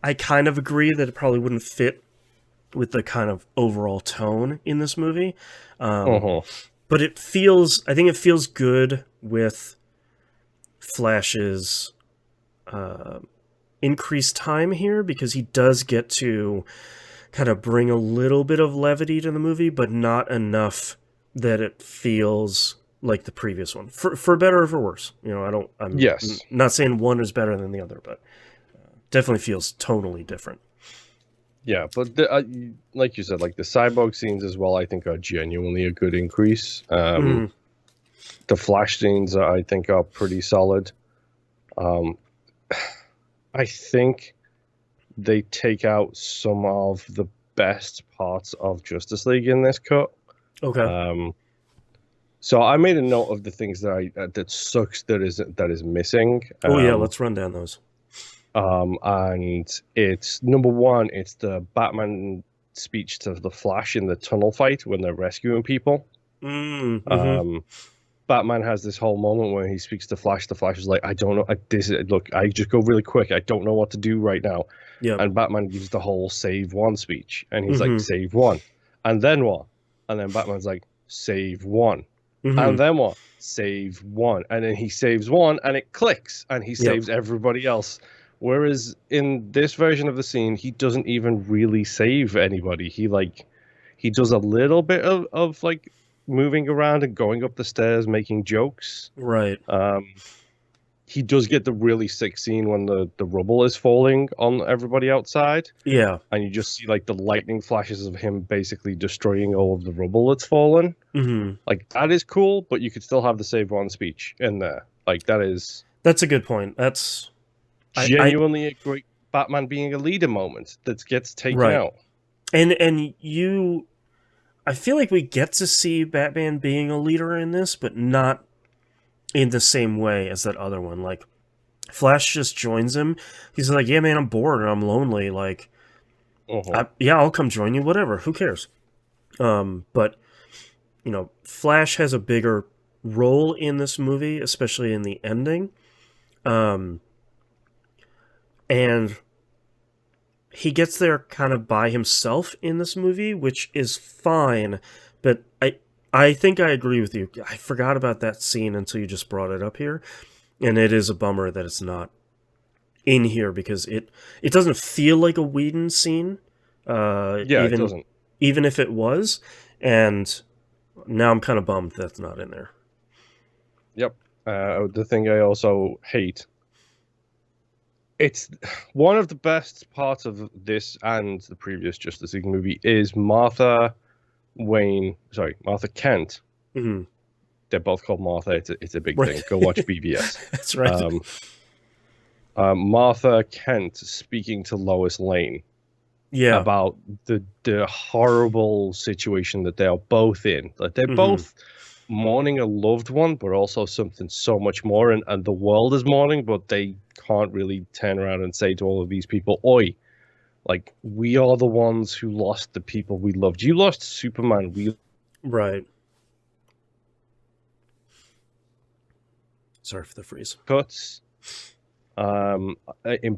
[SPEAKER 1] I kind of agree that it probably wouldn't fit with the kind of overall tone in this movie. But I think it feels good with Flash's increased time here, because he does get to kind of bring a little bit of levity to the movie, but not enough that it feels like the previous one, for better or for worse. You know, I'm not saying one is better than the other, but definitely feels totally different.
[SPEAKER 2] Yeah, but like you said, like the Cyborg scenes as well, I think are genuinely a good increase. The Flash scenes, I think, are pretty solid. I think they take out some of the best parts of Justice League in this cut.
[SPEAKER 1] Okay.
[SPEAKER 2] Um, so I made a note of the things that that sucks that is missing.
[SPEAKER 1] Oh yeah, let's run down those.
[SPEAKER 2] And it's number one, it's the Batman speech to the Flash in the tunnel fight when they're rescuing people.
[SPEAKER 1] Mm-hmm.
[SPEAKER 2] Um, Batman has this whole moment where he speaks to Flash. The Flash is like, I don't know. Look, I just go really quick. I don't know what to do right now.
[SPEAKER 1] Yep.
[SPEAKER 2] And Batman gives the whole save one speech. And he's like,
[SPEAKER 1] Mm-hmm.
[SPEAKER 2] save one. And then what? And then Batman's like, save one.
[SPEAKER 1] Mm-hmm.
[SPEAKER 2] And then what? Save one. And then he saves one and it clicks and he
[SPEAKER 1] Yep.
[SPEAKER 2] saves everybody else. Whereas in this version of the scene, he doesn't even really save anybody. He does a little bit of like moving around and going up the stairs, making jokes.
[SPEAKER 1] Right.
[SPEAKER 2] He does get the really sick scene when the rubble is falling on everybody outside,
[SPEAKER 1] Yeah.
[SPEAKER 2] and you just see like the lightning flashes of him basically destroying all of the rubble that's fallen.
[SPEAKER 1] Mm-hmm.
[SPEAKER 2] Like that is cool, but you could still have the save one speech in there. Like
[SPEAKER 1] That's a good point. That's
[SPEAKER 2] genuinely a great Batman being a leader moment that gets taken
[SPEAKER 1] right.
[SPEAKER 2] out.
[SPEAKER 1] And you, I feel like we get to see Batman being a leader in this, but not in the same way as that other one. Like, Flash just joins him. He's like, yeah, man, I'm bored and I'm lonely. Like, yeah, I'll come join you, whatever. Who cares? But, you know, Flash has a bigger role in this movie, especially in the ending. And he gets there kind of by himself in this movie, which is fine. But I think I agree with you. I forgot about that scene until you just brought it up here. And it is a bummer that it's not in here because it doesn't feel like a Whedon scene.
[SPEAKER 2] Yeah, it doesn't.
[SPEAKER 1] Even if it was. And now I'm kind of bummed that's not in there.
[SPEAKER 2] Yep. The thing I also hate. It's one of the best parts of this and the previous Justice League movie is Martha Kent.
[SPEAKER 1] Mm-hmm.
[SPEAKER 2] They're both called Martha. It's a big thing. Go watch BBS.
[SPEAKER 1] That's right.
[SPEAKER 2] Martha Kent speaking to Lois Lane about the horrible situation that they are both in. Like they're both mourning a loved one, but also something so much more. And the world is mourning, but they can't really turn around and say to all of these people, oi, like, we are the ones who lost the people we loved. You lost Superman.
[SPEAKER 1] Right. Sorry for the freeze.
[SPEAKER 2] Cuts. In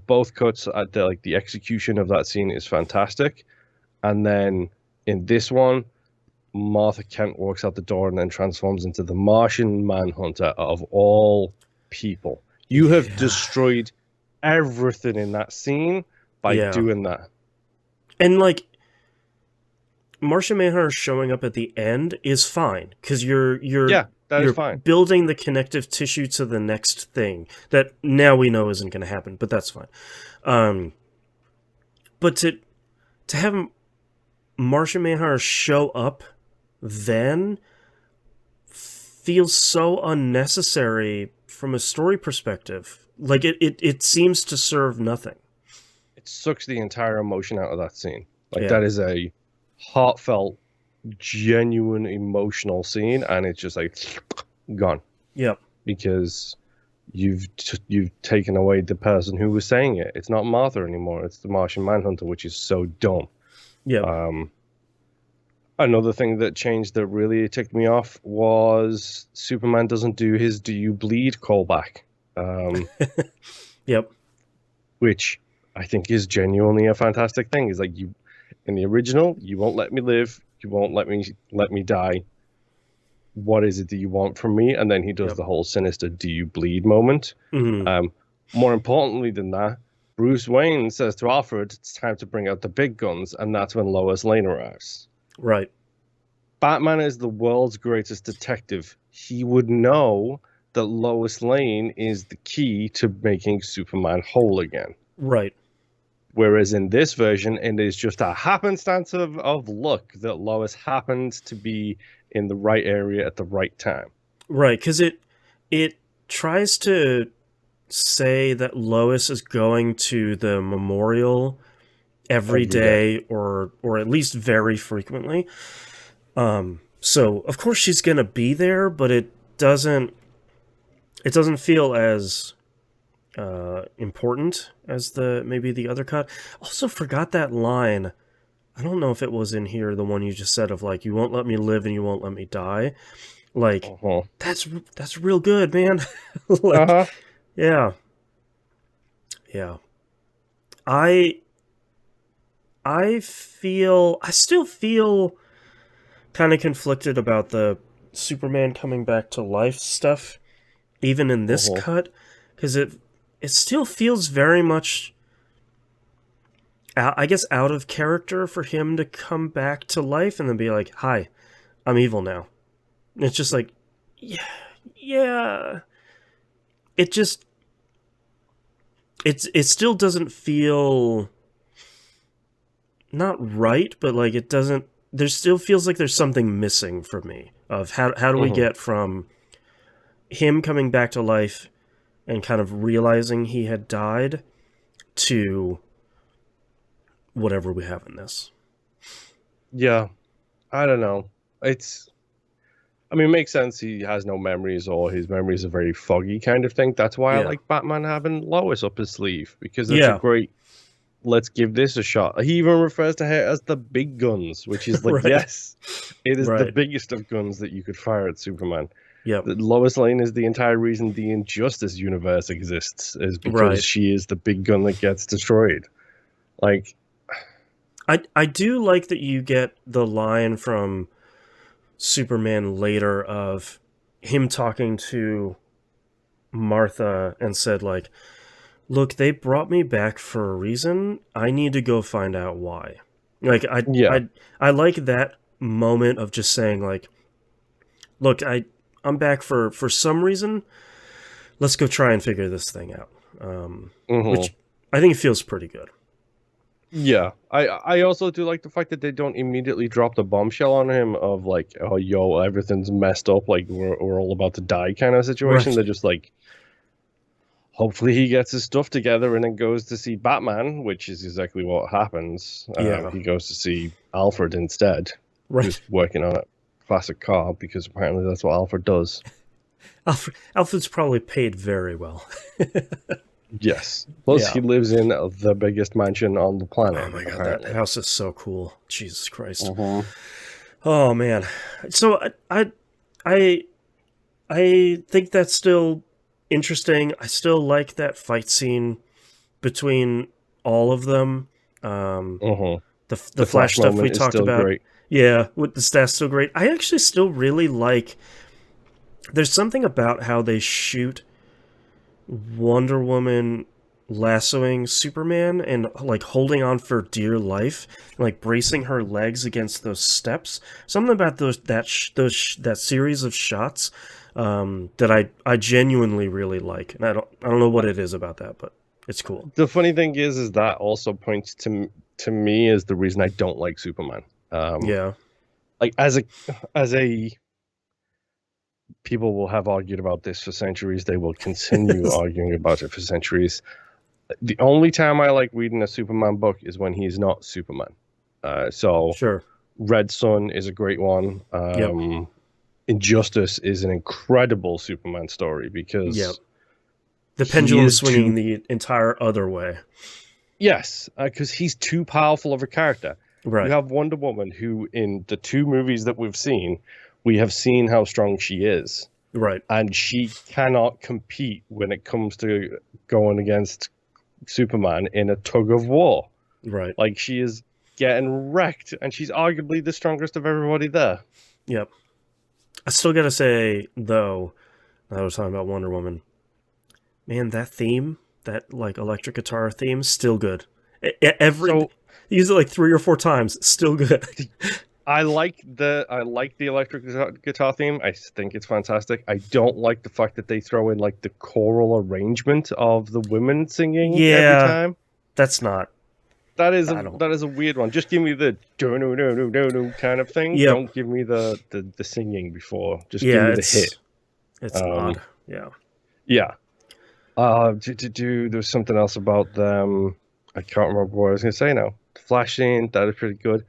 [SPEAKER 2] both cuts, the execution of that scene is fantastic. And then in this one, Martha Kent walks out the door and then transforms into the Martian Manhunter of all people. You have destroyed everything in that scene by doing that.
[SPEAKER 1] And like, Martian Manhunter showing up at the end is fine because you're
[SPEAKER 2] fine.
[SPEAKER 1] Building the connective tissue to the next thing that now we know isn't going to happen, but that's fine. But to have Martian Manhunter show up then feels so unnecessary from a story perspective. Like it seems to serve nothing.
[SPEAKER 2] It sucks the entire emotion out of that scene. Like that is a heartfelt, genuine, emotional scene, and it's just like gone.
[SPEAKER 1] Yep.
[SPEAKER 2] Because you've taken away the person who was saying it. It's not Martha anymore. It's the Martian Manhunter, which is so dumb.
[SPEAKER 1] Yeah.
[SPEAKER 2] Another thing that changed that really ticked me off was Superman doesn't do his "Do you bleed?" callback.
[SPEAKER 1] Yep.
[SPEAKER 2] Which I think is genuinely a fantastic thing. Is like, you in the original, you won't let me live, you won't let me die. What is it that you want from me? And then he does the whole sinister "Do you bleed?" moment. More importantly than that, Bruce Wayne says to Alfred, "It's time to bring out the big guns," and that's when Lois Lane arrives.
[SPEAKER 1] Right.
[SPEAKER 2] Batman is the world's greatest detective. He would know that Lois Lane is the key to making Superman whole again.
[SPEAKER 1] Right.
[SPEAKER 2] Whereas in this version, it is just a happenstance of luck that Lois happened to be in the right area at the right time.
[SPEAKER 1] Right, because it tries to say that Lois is going to the memorial every
[SPEAKER 2] Every day.
[SPEAKER 1] day or at least very frequently. So of course she's gonna be there, but it doesn't feel as important as maybe the other cut. Also forgot that line. I don't know if it was in here, the one you just said of like, you won't let me live and you won't let me die. Like,
[SPEAKER 2] Uh-huh.
[SPEAKER 1] that's real good, man. Like,
[SPEAKER 2] Uh-huh.
[SPEAKER 1] yeah. Yeah. I I still feel kind of conflicted about the Superman coming back to life stuff, even in this
[SPEAKER 2] Uh-huh.
[SPEAKER 1] cut, because it still feels very much, I guess, out of character for him to come back to life and then be like, "Hi, I'm evil now." And it's just like, yeah, yeah. It just it still doesn't feel not right, but like it doesn't. There still feels like there's something missing for me of how do we
[SPEAKER 2] Uh-huh.
[SPEAKER 1] get from him coming back to life and kind of realizing he had died to whatever we have in this.
[SPEAKER 2] Yeah. I don't know. I mean, it makes sense he has no memories or his memories are very foggy kind of thing. That's why I
[SPEAKER 1] Yeah.
[SPEAKER 2] like Batman having Lois up his sleeve, because it's a
[SPEAKER 1] Yeah.
[SPEAKER 2] great, let's give this a shot. He even refers to her as the big guns, which is like,
[SPEAKER 1] Right.
[SPEAKER 2] yes, it is the
[SPEAKER 1] Right.
[SPEAKER 2] biggest of guns that you could fire at Superman.
[SPEAKER 1] Yep.
[SPEAKER 2] That Lois Lane is the entire reason the Injustice universe exists, is because
[SPEAKER 1] Right.
[SPEAKER 2] she is the big gun that gets destroyed. Like,
[SPEAKER 1] I do like that you get the line from Superman later of him talking to Martha and said like, "Look, they brought me back for a reason. I need to go find out why." Like
[SPEAKER 2] yeah,
[SPEAKER 1] I like that moment of just saying like, "Look, I'm back for some reason. Let's go try and figure this thing out."
[SPEAKER 2] hmm
[SPEAKER 1] Which I think feels pretty good.
[SPEAKER 2] yeah. I also do like the fact that they don't immediately drop the bombshell on him of like, oh, yo, everything's messed up, like we're all about to die kind of situation.
[SPEAKER 1] Right.
[SPEAKER 2] They're just like, hopefully he gets his stuff together and then goes to see Batman, which is exactly what happens.
[SPEAKER 1] Yeah.
[SPEAKER 2] He goes to see Alfred instead,
[SPEAKER 1] Right.
[SPEAKER 2] who's working on a classic car, because apparently that's what Alfred does.
[SPEAKER 1] Alfred's probably paid very well.
[SPEAKER 2] Yes. Plus,
[SPEAKER 1] Yeah.
[SPEAKER 2] he lives in the biggest mansion on the
[SPEAKER 1] Oh
[SPEAKER 2] planet,
[SPEAKER 1] my god, that
[SPEAKER 2] apparently.
[SPEAKER 1] house is so cool. Jesus Christ.
[SPEAKER 2] Uh-huh.
[SPEAKER 1] Oh man. So I I think that's still interesting. I still like that fight scene between all of them. Um,
[SPEAKER 2] Uh-huh.
[SPEAKER 1] the
[SPEAKER 2] The
[SPEAKER 1] Flash
[SPEAKER 2] Flash
[SPEAKER 1] stuff we
[SPEAKER 2] moment is
[SPEAKER 1] talked
[SPEAKER 2] still
[SPEAKER 1] about.
[SPEAKER 2] great.
[SPEAKER 1] Yeah, with the stats still great. I actually still really like. There's something about how they shoot Wonder Woman lassoing Superman and like holding on for dear life, like bracing her legs against those steps. Something about that series of shots that I genuinely really like, and I don't know what it is about that, but it's cool.
[SPEAKER 2] The funny thing is that also points to me as the reason I don't like Superman. Um,
[SPEAKER 1] Yeah.
[SPEAKER 2] like as a people will have argued about this for centuries. They will continue arguing about it for centuries. The only time I like reading a Superman book is when he's not Superman. So
[SPEAKER 1] Sure.
[SPEAKER 2] Red Sun is a great one.
[SPEAKER 1] Yep.
[SPEAKER 2] Injustice is an incredible Superman story
[SPEAKER 1] Yep.
[SPEAKER 2] because
[SPEAKER 1] The
[SPEAKER 2] he
[SPEAKER 1] pendulum
[SPEAKER 2] is
[SPEAKER 1] swinging
[SPEAKER 2] too,
[SPEAKER 1] the entire other way.
[SPEAKER 2] yes, because he's too powerful of a character. You
[SPEAKER 1] Right.
[SPEAKER 2] have Wonder Woman, who in the two movies that we've seen, we have seen how strong she is,
[SPEAKER 1] Right.
[SPEAKER 2] and she cannot compete when it comes to going against Superman in a tug of war.
[SPEAKER 1] Right.
[SPEAKER 2] Like, she is getting wrecked, and she's arguably the strongest of everybody there.
[SPEAKER 1] Yep. I still gotta say though, I was talking about Wonder Woman. Man, that theme, that like electric guitar theme, still good. Every
[SPEAKER 2] So
[SPEAKER 1] use it like 3 or 4 times, still good.
[SPEAKER 2] I like the electric guitar theme. I think it's fantastic. I don't like the fact that they throw in like the choral arrangement of the women singing every
[SPEAKER 1] Yeah,
[SPEAKER 2] time.
[SPEAKER 1] that's not.
[SPEAKER 2] That is
[SPEAKER 1] I
[SPEAKER 2] a
[SPEAKER 1] don't.
[SPEAKER 2] that is a weird one. Just give me the do no no no no no kind of thing.
[SPEAKER 1] Yep.
[SPEAKER 2] Don't give me the singing before. Just give
[SPEAKER 1] Yeah,
[SPEAKER 2] me the hit.
[SPEAKER 1] it's
[SPEAKER 2] Um,
[SPEAKER 1] odd. Yeah.
[SPEAKER 2] yeah. There's something else about them. I can't remember what I was going to say now. Flashing, that is pretty good.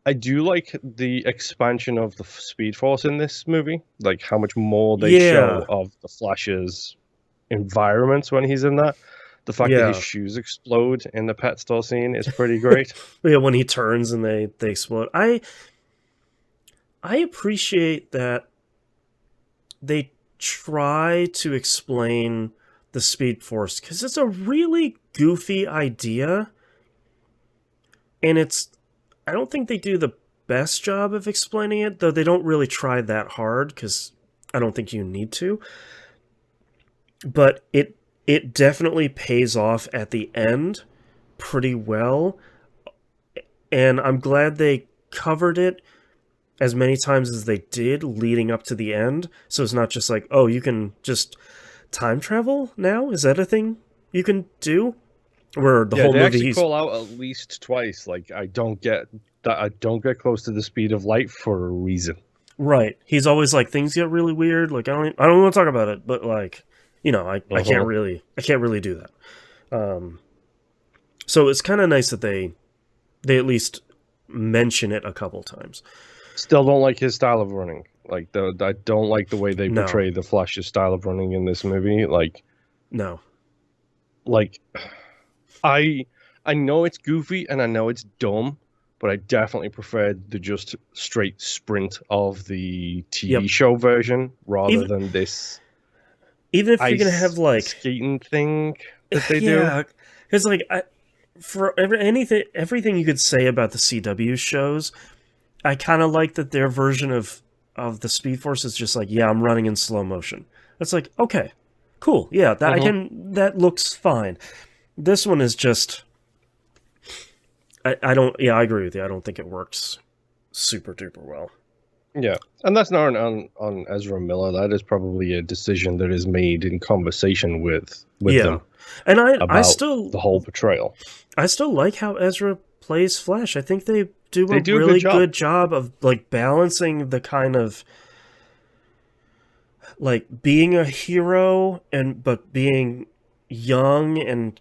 [SPEAKER 2] I do like the expansion of the Speed Force in this movie, like how much more they show
[SPEAKER 1] Yeah,
[SPEAKER 2] of the Flash's environments when he's in that. The fact that his
[SPEAKER 1] yeah,
[SPEAKER 2] shoes explode in the pet store scene is pretty great.
[SPEAKER 1] yeah. When he turns and they explode, I appreciate that they try to explain the Speed Force because it's a really goofy idea, and I don't think they do the best job of explaining it, though they don't really try that hard because I don't think you need to. But it definitely pays off at the end pretty well, and I'm glad they covered it as many times as they did leading up to the end. So it's not just like, oh, you can just time travel now? Is that a thing you can do? Where the
[SPEAKER 2] Yeah,
[SPEAKER 1] whole
[SPEAKER 2] they
[SPEAKER 1] movie
[SPEAKER 2] actually
[SPEAKER 1] he's
[SPEAKER 2] call out at least twice, like I don't get close to the speed of light for a reason.
[SPEAKER 1] right. He's always like things get really weird. Like I don't want to talk about it, but like I
[SPEAKER 2] Uh-huh.
[SPEAKER 1] I can't really do that. So it's kind of nice that they at least mention it a couple times.
[SPEAKER 2] Still don't like his style of running. I don't like the way they
[SPEAKER 1] No,
[SPEAKER 2] portray the Flash's style of running in this movie.
[SPEAKER 1] no.
[SPEAKER 2] Like I I know it's goofy and I know it's dumb, but I definitely preferred the just straight sprint of the TV
[SPEAKER 1] Yep.
[SPEAKER 2] show version rather
[SPEAKER 1] Even
[SPEAKER 2] than this
[SPEAKER 1] even if you're gonna
[SPEAKER 2] ice
[SPEAKER 1] have like
[SPEAKER 2] skating thing that they do.
[SPEAKER 1] yeah, because like for anything everything you could say about the CW shows, I kind of like that their version of the Speed Force is just like, yeah, I'm running in slow motion. It's like, okay, cool, yeah,
[SPEAKER 2] Uh-huh.
[SPEAKER 1] that looks fine. This one is just, I don't, yeah, I agree with you. I don't think it works super duper well.
[SPEAKER 2] Yeah, and that's not on Ezra Miller. That is probably a decision that is made in conversation with
[SPEAKER 1] Yeah,
[SPEAKER 2] them
[SPEAKER 1] and
[SPEAKER 2] about the whole portrayal.
[SPEAKER 1] I still like how Ezra plays Flash. I think they do a
[SPEAKER 2] They do a good
[SPEAKER 1] really
[SPEAKER 2] job.
[SPEAKER 1] good job of like balancing the kind of like being a hero and but being young and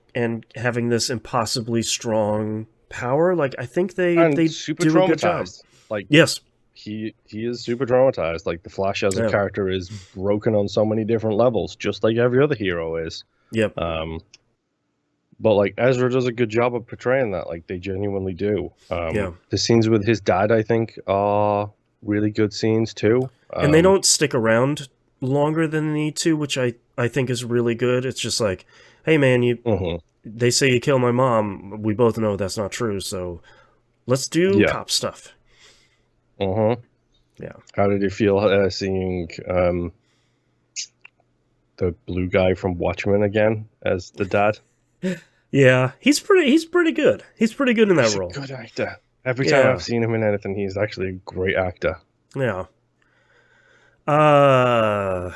[SPEAKER 1] having this impossibly strong power. Like I think
[SPEAKER 2] And
[SPEAKER 1] they
[SPEAKER 2] super
[SPEAKER 1] do a good job.
[SPEAKER 2] traumatized. Like
[SPEAKER 1] Yes.
[SPEAKER 2] he is super traumatized. Like the Flash as a
[SPEAKER 1] Yeah.
[SPEAKER 2] character is broken on so many different levels, just like every other hero is.
[SPEAKER 1] Yep.
[SPEAKER 2] Um, but like Ezra does a good job of portraying that. Like they genuinely do.
[SPEAKER 1] Yeah.
[SPEAKER 2] The scenes with his dad, I think, are really good scenes too.
[SPEAKER 1] And they don't stick around longer than they need to, which I think is really good. It's just like, hey man, you
[SPEAKER 2] Mhm.
[SPEAKER 1] they say you kill my mom. We both know that's not true. So let's do
[SPEAKER 2] Yeah.
[SPEAKER 1] cop stuff.
[SPEAKER 2] Uh-huh.
[SPEAKER 1] Yeah.
[SPEAKER 2] How did you feel seeing the blue guy from Watchmen again as the dad?
[SPEAKER 1] Yeah. He's pretty good. He's pretty good in that
[SPEAKER 2] He's a
[SPEAKER 1] role.
[SPEAKER 2] good actor. Every time I've
[SPEAKER 1] Yeah.
[SPEAKER 2] seen him in anything, he's actually a great actor.
[SPEAKER 1] Yeah. Uh,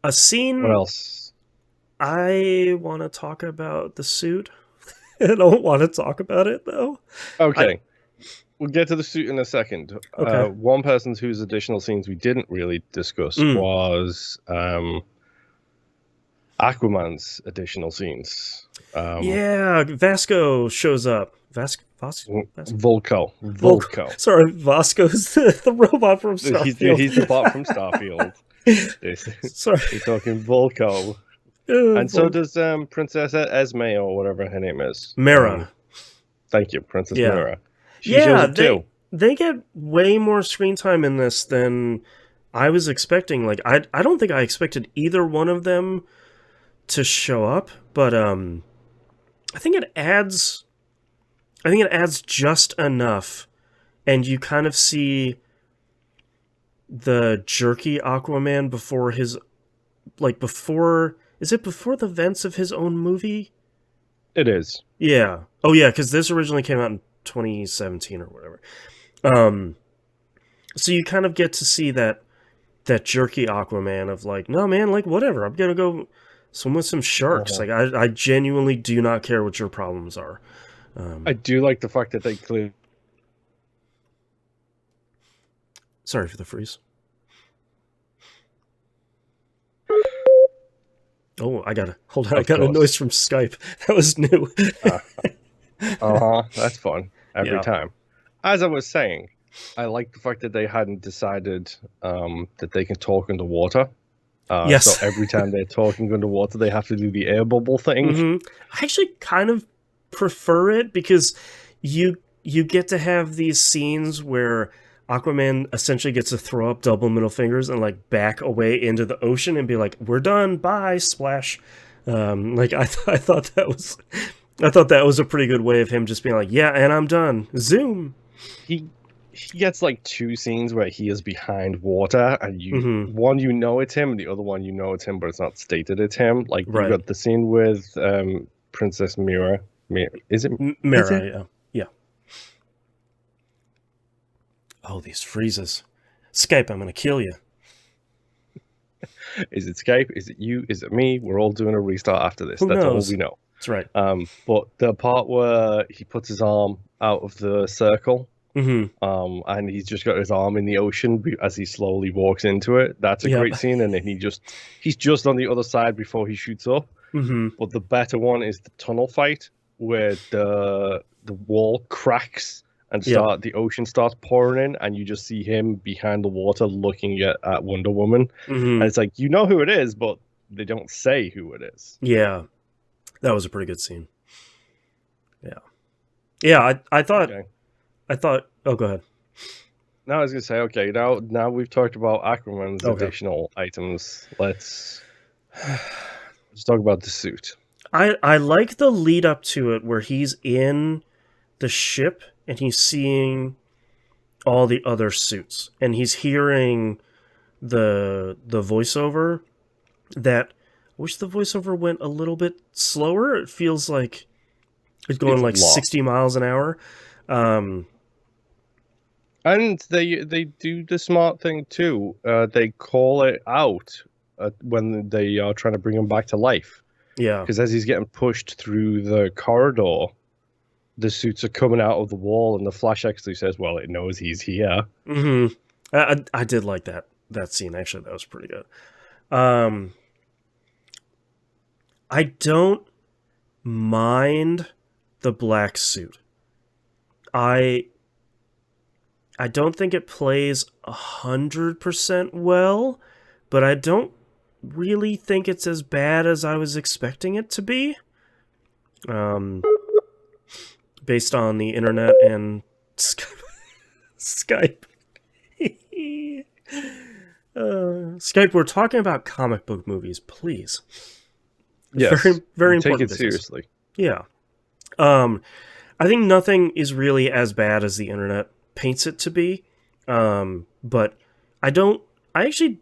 [SPEAKER 1] a
[SPEAKER 2] What
[SPEAKER 1] scene
[SPEAKER 2] else?
[SPEAKER 1] I want to talk about the suit. I don't want to talk about it though. I
[SPEAKER 2] Okay, we'll get to the suit in a second.
[SPEAKER 1] okay.
[SPEAKER 2] One person whose additional scenes we didn't really discuss
[SPEAKER 1] Mm.
[SPEAKER 2] was Aquaman's additional scenes.
[SPEAKER 1] Yeah, Vasco shows up. Vasco? Volko.
[SPEAKER 2] Volko.
[SPEAKER 1] Sorry, Vasco's the robot from Starfield.
[SPEAKER 2] He's the bot from Starfield. This
[SPEAKER 1] Sorry,
[SPEAKER 2] we're talking Volko. And so
[SPEAKER 1] Volk.
[SPEAKER 2] does Princess Esme or whatever her name is.
[SPEAKER 1] Mira.
[SPEAKER 2] Thank you, Princess
[SPEAKER 1] Yeah,
[SPEAKER 2] Mira. She shows
[SPEAKER 1] yeah.
[SPEAKER 2] up too.
[SPEAKER 1] They get way more screen time in this than I was expecting. Like I don't think I expected either one of them to show up, but I think it adds. I think it adds just enough, and you kind of see the jerky Aquaman before his before is it before the events of his own movie?
[SPEAKER 2] It is.
[SPEAKER 1] Yeah. Oh yeah, because this originally came out in 2017 or whatever. Um, so you kind of get to see that jerky Aquaman of like, no man, like whatever, I'm gonna go swim with some sharks.
[SPEAKER 2] Uh-huh.
[SPEAKER 1] Like I genuinely do not care what your problems are.
[SPEAKER 2] I do like the fact that they clearly
[SPEAKER 1] Sorry for the freeze. Oh, I gotta hold on. I
[SPEAKER 2] Of
[SPEAKER 1] got a
[SPEAKER 2] course.
[SPEAKER 1] noise from Skype. That was new.
[SPEAKER 2] Uh, uh-huh. That's fun every
[SPEAKER 1] Yeah.
[SPEAKER 2] time. As I was saying, I like the fact that they hadn't decided that they can talk underwater. So
[SPEAKER 1] Yes.
[SPEAKER 2] every time they're talking underwater, they have to do the air bubble thing.
[SPEAKER 1] I actually kind of prefer it because you get to have these scenes where Aquaman essentially gets to throw up double middle fingers and like back away into the ocean and be like, "We're done, bye, splash." Like I thought that was a pretty good way of him just being like, "Yeah, and I'm done." Zoom.
[SPEAKER 2] He he gets like two scenes where he is behind water, and
[SPEAKER 1] Mm-hmm.
[SPEAKER 2] one you know it's him, and the other one you know it's him, but it's not stated it's him. Like you
[SPEAKER 1] Right.
[SPEAKER 2] got the scene with Princess Mira. Is it? Is
[SPEAKER 1] Mara.
[SPEAKER 2] it?
[SPEAKER 1] Yeah. Yeah. Oh, these freezes. Skype, I'm gonna kill you.
[SPEAKER 2] Is it Skype? Is it you? Is it me? We're all doing a restart after this.
[SPEAKER 1] Who
[SPEAKER 2] That's all we
[SPEAKER 1] knows?
[SPEAKER 2] know.
[SPEAKER 1] That's right.
[SPEAKER 2] But the part where he puts his arm out of the circle,
[SPEAKER 1] Mm-hmm.
[SPEAKER 2] and he's just got his arm in the ocean as he slowly walks into it. That's a
[SPEAKER 1] Yep.
[SPEAKER 2] great scene, and then he's just on the other side before he shoots up.
[SPEAKER 1] Mm-hmm.
[SPEAKER 2] But the better one is the tunnel fight where the wall cracks and
[SPEAKER 1] Yep.
[SPEAKER 2] the ocean starts pouring in, and you just see him behind the water looking at Wonder Woman,
[SPEAKER 1] Mm-hmm.
[SPEAKER 2] and it's like you know who it is, but they don't say who it is.
[SPEAKER 1] Yeah. That was a pretty good scene. Yeah. Yeah, I thought
[SPEAKER 2] Okay.
[SPEAKER 1] oh go ahead.
[SPEAKER 2] Now I was gonna say, okay, now we've talked about Aquaman's
[SPEAKER 1] Okay.
[SPEAKER 2] additional items. Let's talk about the suit.
[SPEAKER 1] I like the lead up to it where he's in the ship and he's seeing all the other suits and he's hearing the voiceover that I wish the voiceover went a little bit slower. It feels like it's going
[SPEAKER 2] It's
[SPEAKER 1] like
[SPEAKER 2] long.
[SPEAKER 1] 60 miles an hour.
[SPEAKER 2] And they do the smart thing too. They call it out when they are trying to bring him back to life.
[SPEAKER 1] Yeah.
[SPEAKER 2] Because as he's getting pushed through the corridor, the suits are coming out of the wall, and the Flash actually says, "Well, it knows he's here."
[SPEAKER 1] Mm-hmm. I did like that scene. Actually, that was pretty good. I don't mind the black suit. I don't think it plays 100% well, but I don't really think it's as bad as I was expecting it to be. Based on the internet and Skype. Skype, we're talking about comic book movies, please.
[SPEAKER 2] Yes,
[SPEAKER 1] Very, very
[SPEAKER 2] take
[SPEAKER 1] important
[SPEAKER 2] it
[SPEAKER 1] business.
[SPEAKER 2] seriously.
[SPEAKER 1] Yeah. I think nothing is really as bad as the internet paints it to be. But I actually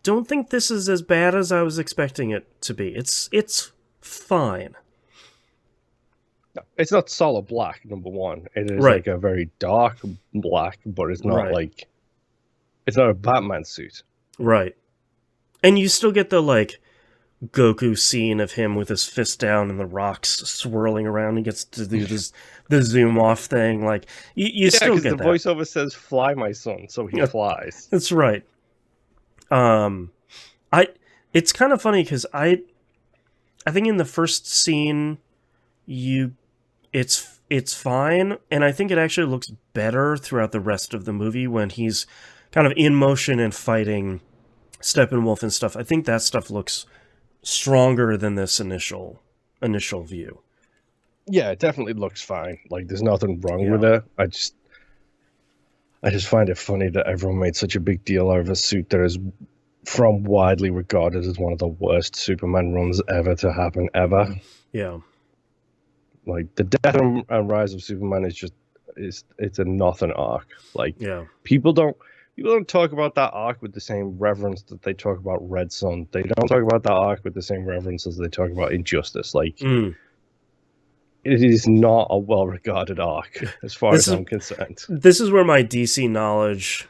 [SPEAKER 1] don't think this is as bad as I was expecting it to be. It's fine.
[SPEAKER 2] No, it's not solid black. Number one, it is
[SPEAKER 1] Right.
[SPEAKER 2] like a very dark black, but it's not
[SPEAKER 1] Right.
[SPEAKER 2] like it's not a Batman suit.
[SPEAKER 1] Right. And you still get the like Goku scene of him with his fist down and the rocks swirling around. He gets to do the zoom off thing. Like you still
[SPEAKER 2] Because
[SPEAKER 1] get
[SPEAKER 2] the
[SPEAKER 1] that.
[SPEAKER 2] voiceover says "Fly, my son," so he
[SPEAKER 1] Yeah.
[SPEAKER 2] flies.
[SPEAKER 1] That's right. I it's kind of funny because I think in the first scene it's fine, and I think it actually looks better throughout the rest of the movie when he's kind of in motion and fighting Steppenwolf and stuff. I think that stuff looks stronger than this initial view.
[SPEAKER 2] Yeah, it definitely looks fine. Like there's nothing wrong
[SPEAKER 1] Yeah.
[SPEAKER 2] with it. I just find it funny that everyone made such a big deal out of a suit that is from widely regarded as one of the worst Superman runs ever to happen ever.
[SPEAKER 1] Yeah.
[SPEAKER 2] Like the death and rise of Superman it's a nothing arc. Like
[SPEAKER 1] Yeah.
[SPEAKER 2] people don't talk about that arc with the same reverence that they talk about Red Son. They don't talk about that arc with the same reverence as they talk about Injustice. Like it is not a well-regarded arc as far as I'm concerned.
[SPEAKER 1] This is where my DC knowledge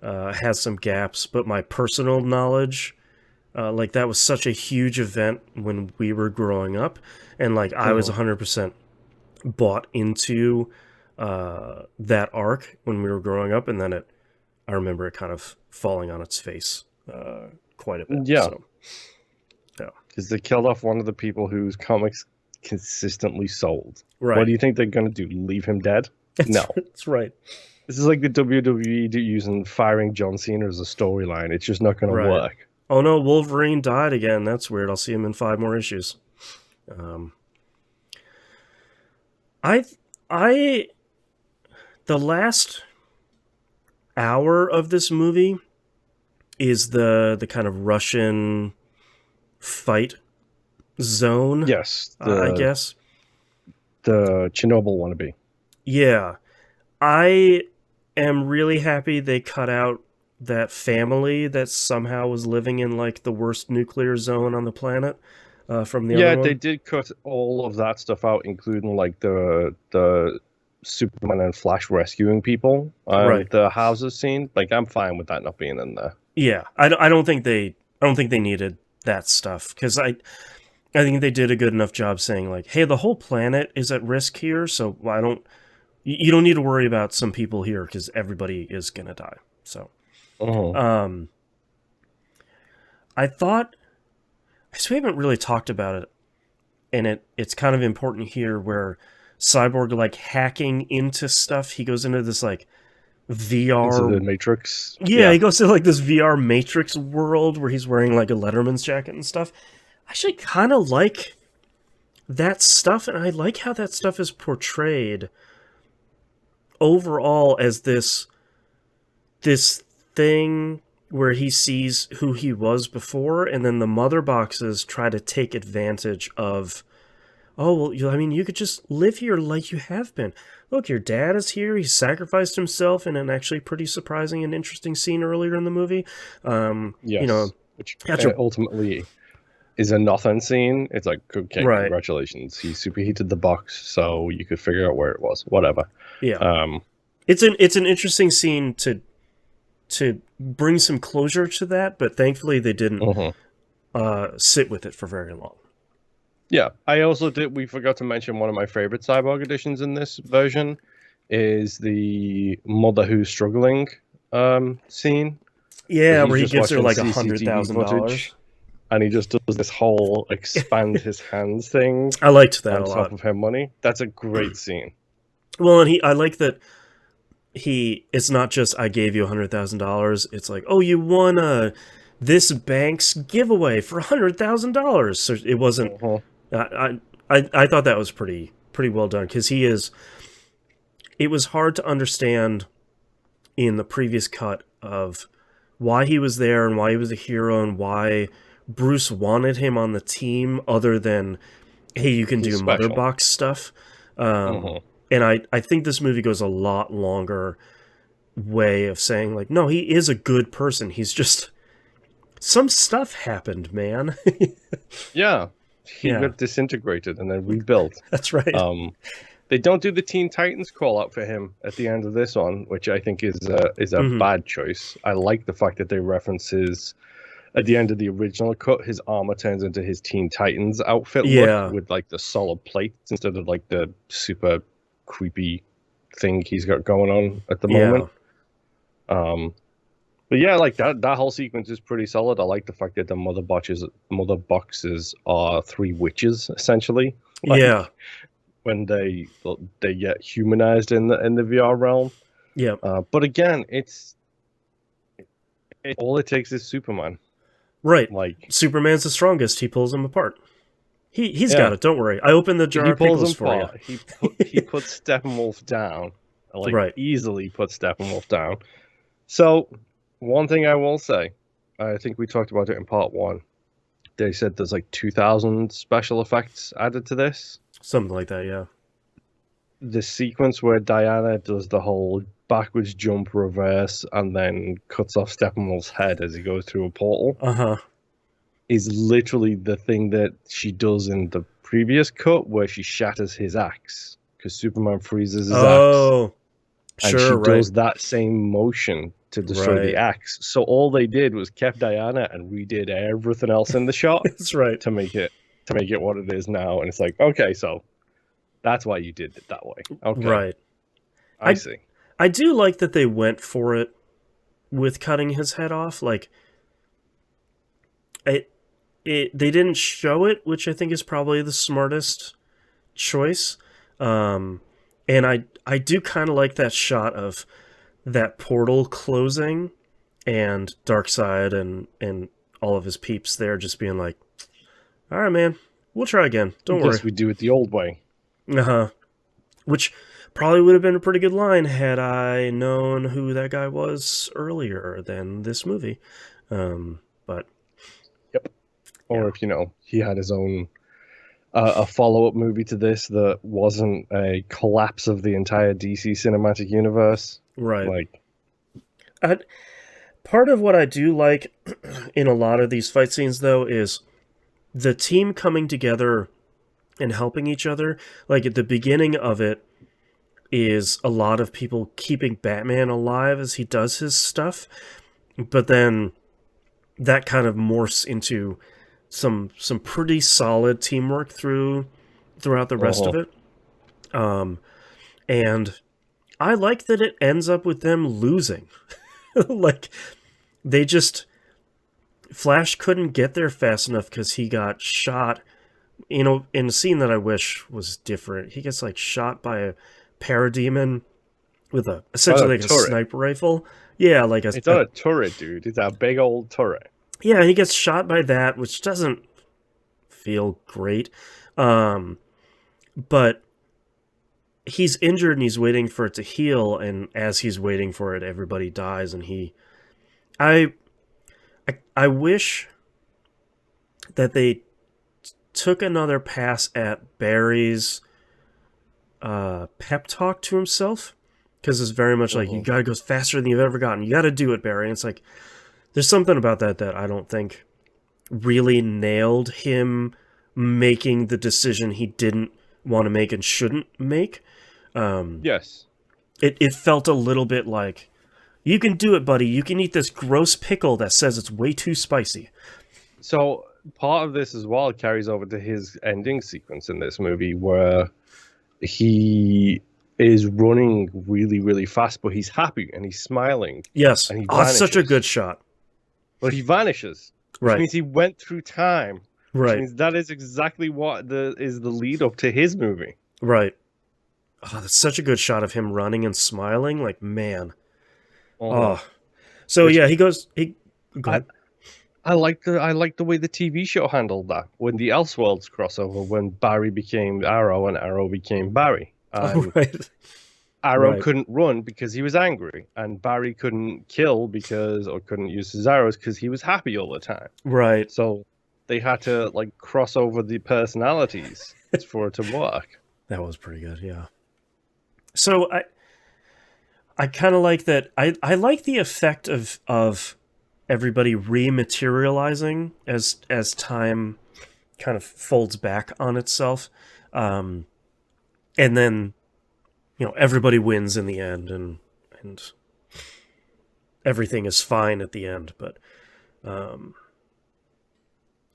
[SPEAKER 1] has some gaps, but my personal knowledge, like that was such a huge event when we were growing up, and like I was 100% bought into that arc when we were growing up, and then I remember it kind of falling on its face quite a bit.
[SPEAKER 2] Yeah.
[SPEAKER 1] So, yeah.
[SPEAKER 2] Because they killed off one of the people whose comics consistently sold. What
[SPEAKER 1] Right.
[SPEAKER 2] do you think they're going to do? Leave him dead? No.
[SPEAKER 1] That's right.
[SPEAKER 2] This is like the WWE using firing John Cena as a storyline. It's just not going to
[SPEAKER 1] Right.
[SPEAKER 2] work.
[SPEAKER 1] Oh no, Wolverine died again. That's weird. I'll see him in 5 more issues. Um, I, I, the last hour of this movie is the kind of Russian fight zone.
[SPEAKER 2] Yes,
[SPEAKER 1] I
[SPEAKER 2] the
[SPEAKER 1] guess.
[SPEAKER 2] Chernobyl wannabe.
[SPEAKER 1] Yeah, I am really happy they cut out that family that somehow was living in like the worst nuclear zone on the planet from the other
[SPEAKER 2] Yeah, they
[SPEAKER 1] one.
[SPEAKER 2] did cut all of that stuff out, including like the Superman and Flash rescuing people and
[SPEAKER 1] Right.
[SPEAKER 2] the houses scene. Like, I'm fine with that not being in there.
[SPEAKER 1] Yeah, I don't think they needed that stuff because I think they did a good enough job saying like, hey, the whole planet is at risk here, so I don't you don't need to worry about some people here because everybody is gonna die. So,
[SPEAKER 2] Oh,
[SPEAKER 1] um, I thought so we haven't really talked about it, and it's kind of important here where Cyborg like hacking into stuff. He goes into this like
[SPEAKER 2] into the
[SPEAKER 1] VR.
[SPEAKER 2] Matrix.
[SPEAKER 1] Yeah,
[SPEAKER 2] Yeah.
[SPEAKER 1] he goes to like this VR Matrix world where he's wearing like a Letterman's jacket and stuff. I actually kind of like that stuff, and I like how that stuff is portrayed overall as this thing where he sees who he was before, and then the mother boxes try to take advantage of. Oh well, I mean, you could just live here like you have been. Look, your dad is here. He sacrificed himself in an actually pretty surprising and interesting scene earlier in the movie. You know,
[SPEAKER 2] Yes. Which
[SPEAKER 1] got your
[SPEAKER 2] ultimately is a nothing scene. It's like, okay,
[SPEAKER 1] right.
[SPEAKER 2] congratulations. He superheated the box so you could figure out where it was. Whatever.
[SPEAKER 1] Yeah,
[SPEAKER 2] Um,
[SPEAKER 1] it's an interesting scene to bring some closure to that, but thankfully they didn't
[SPEAKER 2] mhm.
[SPEAKER 1] sit with it for very long.
[SPEAKER 2] Yeah, I also did. We forgot to mention one of my favorite cyborg editions in this version is the mother who's struggling scene where
[SPEAKER 1] Yeah,
[SPEAKER 2] he's
[SPEAKER 1] where he
[SPEAKER 2] just
[SPEAKER 1] gives her
[SPEAKER 2] watching
[SPEAKER 1] like
[SPEAKER 2] CCTV
[SPEAKER 1] $100,000.
[SPEAKER 2] footage and he just does this whole expand his hands thing
[SPEAKER 1] I liked that
[SPEAKER 2] on
[SPEAKER 1] a
[SPEAKER 2] top
[SPEAKER 1] lot.
[SPEAKER 2] of her money. That's a great scene.
[SPEAKER 1] Well, and I like that it's not just I gave you $100,000. It's like, oh, you won this bank's giveaway for $100,000. So it wasn't.
[SPEAKER 2] Mhm.
[SPEAKER 1] I thought that was pretty well done because he is. It was hard to understand in the previous cut of why he was there and why he was a hero and why Bruce wanted him on the team other than, hey, you can
[SPEAKER 2] He's
[SPEAKER 1] do mother
[SPEAKER 2] special.
[SPEAKER 1] box stuff. Um,
[SPEAKER 2] Mhm.
[SPEAKER 1] and I think this movie goes a lot longer way of saying like, no, he is a good person. He's just some stuff happened, man.
[SPEAKER 2] Yeah, he
[SPEAKER 1] Yeah,
[SPEAKER 2] got disintegrated and then rebuilt.
[SPEAKER 1] that's right.
[SPEAKER 2] They don't do the Teen Titans call out for him at the end of this one, which I think is a
[SPEAKER 1] Hmm.
[SPEAKER 2] bad choice. I like the fact that they reference his at the end of the original cut, his armor turns into his Teen Titans outfit look
[SPEAKER 1] Yeah,
[SPEAKER 2] with like the solid plates instead of like the super creepy thing he's got going on at the
[SPEAKER 1] yeah,
[SPEAKER 2] moment. Um, but yeah, like that whole sequence is pretty solid. I like the fact that the mother boxes are 3 witches essentially.
[SPEAKER 1] yeah,
[SPEAKER 2] Like when they get humanized in the VR realm.
[SPEAKER 1] yeah.
[SPEAKER 2] But again, all it takes is Superman.
[SPEAKER 1] Right.
[SPEAKER 2] Like,
[SPEAKER 1] Superman's the strongest. He pulls him apart. He's got
[SPEAKER 2] yeah,
[SPEAKER 1] it. Don't worry. I opened the jar
[SPEAKER 2] he
[SPEAKER 1] of
[SPEAKER 2] pulls them
[SPEAKER 1] pickles for you.
[SPEAKER 2] apart. He puts Steppenwolf down, like
[SPEAKER 1] Right.
[SPEAKER 2] easily puts Steppenwolf down. So one thing I will say, I think we talked about it in part one. They said there's like 2,000 special effects added to this.
[SPEAKER 1] Something like that. Yeah.
[SPEAKER 2] The sequence where Diana does the whole backwards jump reverse and then cuts off Steppenwolf's head as he goes through a portal
[SPEAKER 1] Uh huh.
[SPEAKER 2] is literally the thing that she does in the previous cut where she shatters his axe because Superman freezes his axe
[SPEAKER 1] Oh,
[SPEAKER 2] and she
[SPEAKER 1] sure. Right.
[SPEAKER 2] does that same motion to destroy the
[SPEAKER 1] Right.
[SPEAKER 2] axe. So all they did was kept Diana and redid everything else in the shot
[SPEAKER 1] That's right.
[SPEAKER 2] to make it what it is now. And it's like, okay, so that's why you did it that way. Okay,
[SPEAKER 1] Right.
[SPEAKER 2] I
[SPEAKER 1] I
[SPEAKER 2] see.
[SPEAKER 1] I do like that they went for it with cutting his head off. Like it. they didn't show it, which I think is probably the smartest choice. Um, and I do kind of like that shot of that portal closing and Darkseid and all of his peeps there just being like, all right, man, we'll try again. Don't worry.
[SPEAKER 2] Guess we do it the old way.
[SPEAKER 1] Uh-huh. Which probably would have been a pretty good line had I known who that guy was earlier than this movie. But
[SPEAKER 2] Yep. Or
[SPEAKER 1] yeah.
[SPEAKER 2] if, he had his own a follow-up movie to this that wasn't a collapse of the entire DC cinematic universe.
[SPEAKER 1] Right.
[SPEAKER 2] Like,
[SPEAKER 1] Part of what I do like in a lot of these fight scenes, though, is the team coming together and helping each other. Like at the beginning of it is a lot of people keeping Batman alive as he does his stuff, but then that kind of morphs into some pretty solid teamwork throughout the rest of it. And I like that it ends up with them losing. Like they just Flash couldn't get there fast enough because he got shot. In a scene that I wish was different, he gets like shot by a parademon with essentially like a sniper rifle. Yeah, like
[SPEAKER 2] it's not a turret, dude. It's a big old turret.
[SPEAKER 1] Yeah, and he gets shot by that, which doesn't feel great. But he's injured and he's waiting for it to heal, and as he's waiting for it, everybody dies, and I wish that they took another pass at Barry's pep talk to himself, because it's very much like, you gotta go faster than you've ever gotten. You gotta do it, Barry. And it's like, there's something about that I don't think really nailed him making the decision he didn't want to make and shouldn't make.
[SPEAKER 2] Yes.
[SPEAKER 1] It felt a little bit like, you can do it, buddy. You can eat this gross pickle that says it's way too spicy.
[SPEAKER 2] So part of this as well carries over to his ending sequence in this movie, where he is running really, really fast, but he's happy and he's smiling.
[SPEAKER 1] Yes.
[SPEAKER 2] And
[SPEAKER 1] it's such a good shot.
[SPEAKER 2] But he vanishes. Which means he went through time. Which means that is exactly what is the lead up to his movie.
[SPEAKER 1] Right. Oh, that's such a good shot of him running and smiling. Like, man. So yeah, he goes.
[SPEAKER 2] I like the way the TV show handled that when the Elseworlds crossover, when Barry became Arrow and Arrow became Barry. Arrow couldn't run because he was angry, and Barry couldn't kill or couldn't use his arrows because he was happy all the time.
[SPEAKER 1] Right.
[SPEAKER 2] So they had to like cross over the personalities for it to work.
[SPEAKER 1] That was pretty good, yeah. So I kind of like that. I like the effect of everybody rematerializing as time kind of folds back on itself, and then everybody wins in the end, and everything is fine at the end. But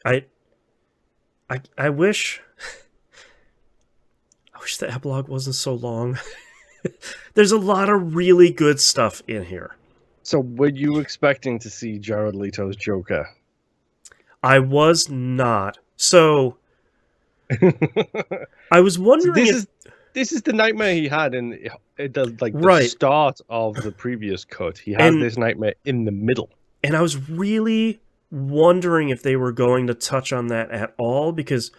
[SPEAKER 1] I wish the epilogue wasn't so long. There's a lot of really good stuff in here.
[SPEAKER 2] So were you expecting to see Jared Leto's Joker?
[SPEAKER 1] I was not. So I was wondering
[SPEAKER 2] this is the nightmare he had in the start of the previous cut. He had this nightmare in the middle.
[SPEAKER 1] And I was really wondering if they were going to touch on that at all, because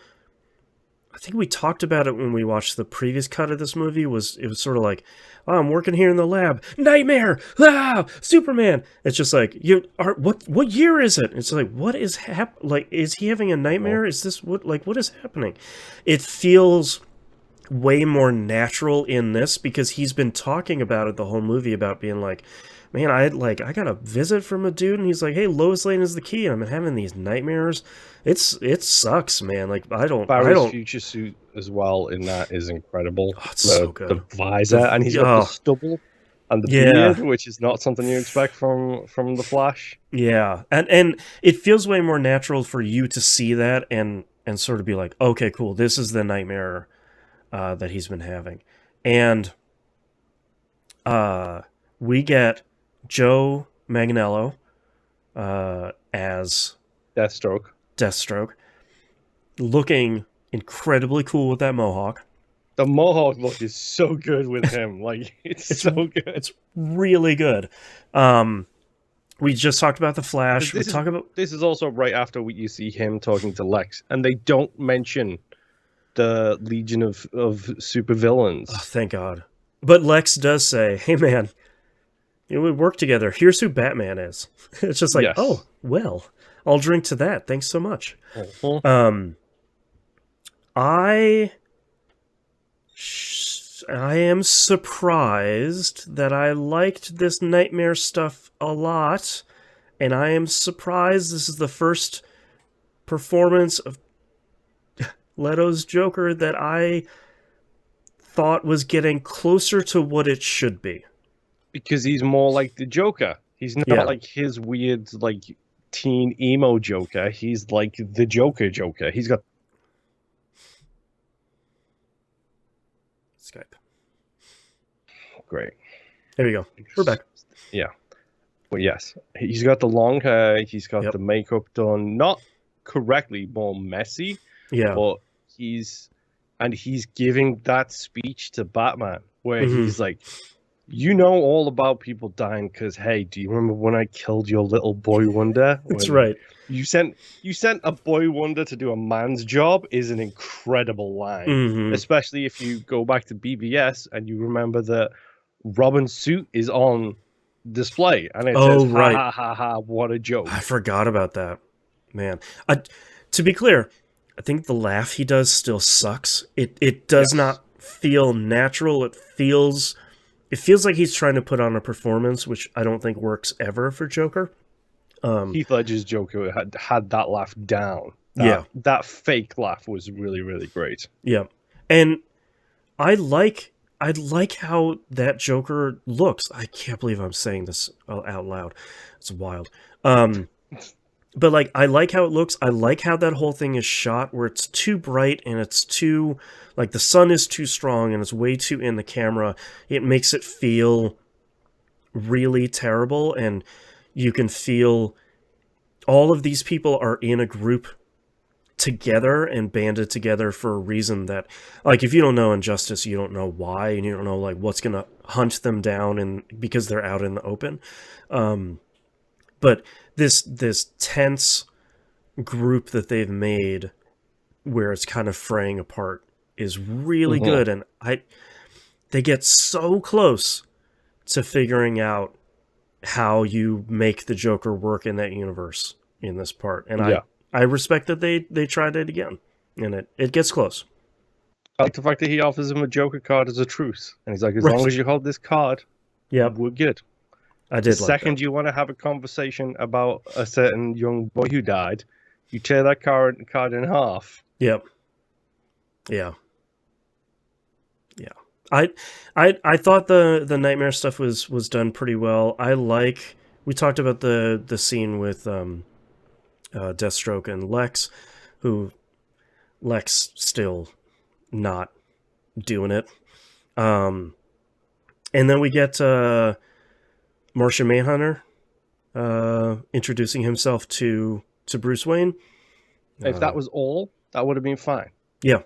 [SPEAKER 1] I think we talked about it when we watched the previous cut of this movie. It was sort of like, oh, I'm working here in the lab. Nightmare! Ah, Superman! It's just like, what year is it? It's like, what is like, is he having a nightmare? Is this what is happening? It feels way more natural in this, because he's been talking about it the whole movie, about being like, man, I got a visit from a dude, and he's like, hey, Lois Lane is the key, and I'm having these nightmares. It sucks, man. Like,
[SPEAKER 2] Barry's future suit as well in that is incredible.
[SPEAKER 1] Oh, it's so good.
[SPEAKER 2] The visor, and he's got the stubble and the beard, which is not something you expect from the Flash.
[SPEAKER 1] Yeah, and it feels way more natural for you to see that and sort of be like, okay, cool, this is the nightmare that he's been having. And we get Joe Manganiello as
[SPEAKER 2] Deathstroke.
[SPEAKER 1] Deathstroke, looking incredibly cool with that mohawk.
[SPEAKER 2] The mohawk look is so good with him. Like, it's so good.
[SPEAKER 1] It's really good. We just talked about the Flash.
[SPEAKER 2] This is also right after you see him talking to Lex, and they don't mention the Legion of supervillains.
[SPEAKER 1] Oh, thank God. But Lex does say, "Hey, man, we work together. Here's who Batman is." It's just like, oh, well, I'll drink to that. Thanks so much.
[SPEAKER 2] Uh-huh.
[SPEAKER 1] I am surprised that I liked this Nightmare stuff a lot, and I am surprised this is the first performance of Leto's Joker that I thought was getting closer to what it should be.
[SPEAKER 2] Because he's more like the Joker. He's not like his weird, like, teen emo Joker. He's like the Joker. He's got
[SPEAKER 1] Skype.
[SPEAKER 2] Great.
[SPEAKER 1] There we go. We're back.
[SPEAKER 2] Yeah. Well, yes. He's got the long hair. He's got the makeup done. Not correctly, more messy.
[SPEAKER 1] Yeah.
[SPEAKER 2] But he's giving that speech to Batman where he's like, you know all about people dying because, hey, do you remember when I killed your little boy wonder?
[SPEAKER 1] That's right.
[SPEAKER 2] You sent a boy wonder to do a man's job is an incredible line, especially if you go back to BBS and you remember that Robin's suit is on display and it says, ha, ha, ha, ha, what a joke.
[SPEAKER 1] I forgot about that, man. To be clear, I think the laugh he does still sucks. It does not feel natural. It feels like he's trying to put on a performance, which I don't think works ever for Joker.
[SPEAKER 2] Heath Ledger's Joker had that laugh down. That fake laugh was really, really great.
[SPEAKER 1] Yeah. And I like how that Joker looks. I can't believe I'm saying this out loud. It's wild. But like, I like how it looks. I like how that whole thing is shot, where it's too bright and it's too, like, the sun is too strong and it's way too in the camera. It makes it feel really terrible, and you can feel all of these people are in a group together and banded together for a reason that, like, if you don't know Injustice, you don't know why, and you don't know, like, what's gonna hunt them down, and because they're out in the open. But this tense group that they've made, where it's kind of fraying apart, is really good, and they get so close to figuring out how you make the Joker work in that universe in this part, and I respect that they tried it again, and it gets close.
[SPEAKER 2] I like the fact that he offers him a Joker card as a truce, and he's like, as long as you hold this card, we're good.
[SPEAKER 1] I did.
[SPEAKER 2] The second you want to have a conversation about a certain young boy who died, you tear that card in half.
[SPEAKER 1] Yep. Yeah. I thought the Nightmare stuff was done pretty well. We talked about the scene with Deathstroke and Lex, who Lex still not doing it. And then we get Martian Manhunter introducing himself to Bruce Wayne.
[SPEAKER 2] If that was all, that would have been fine.
[SPEAKER 1] Yeah.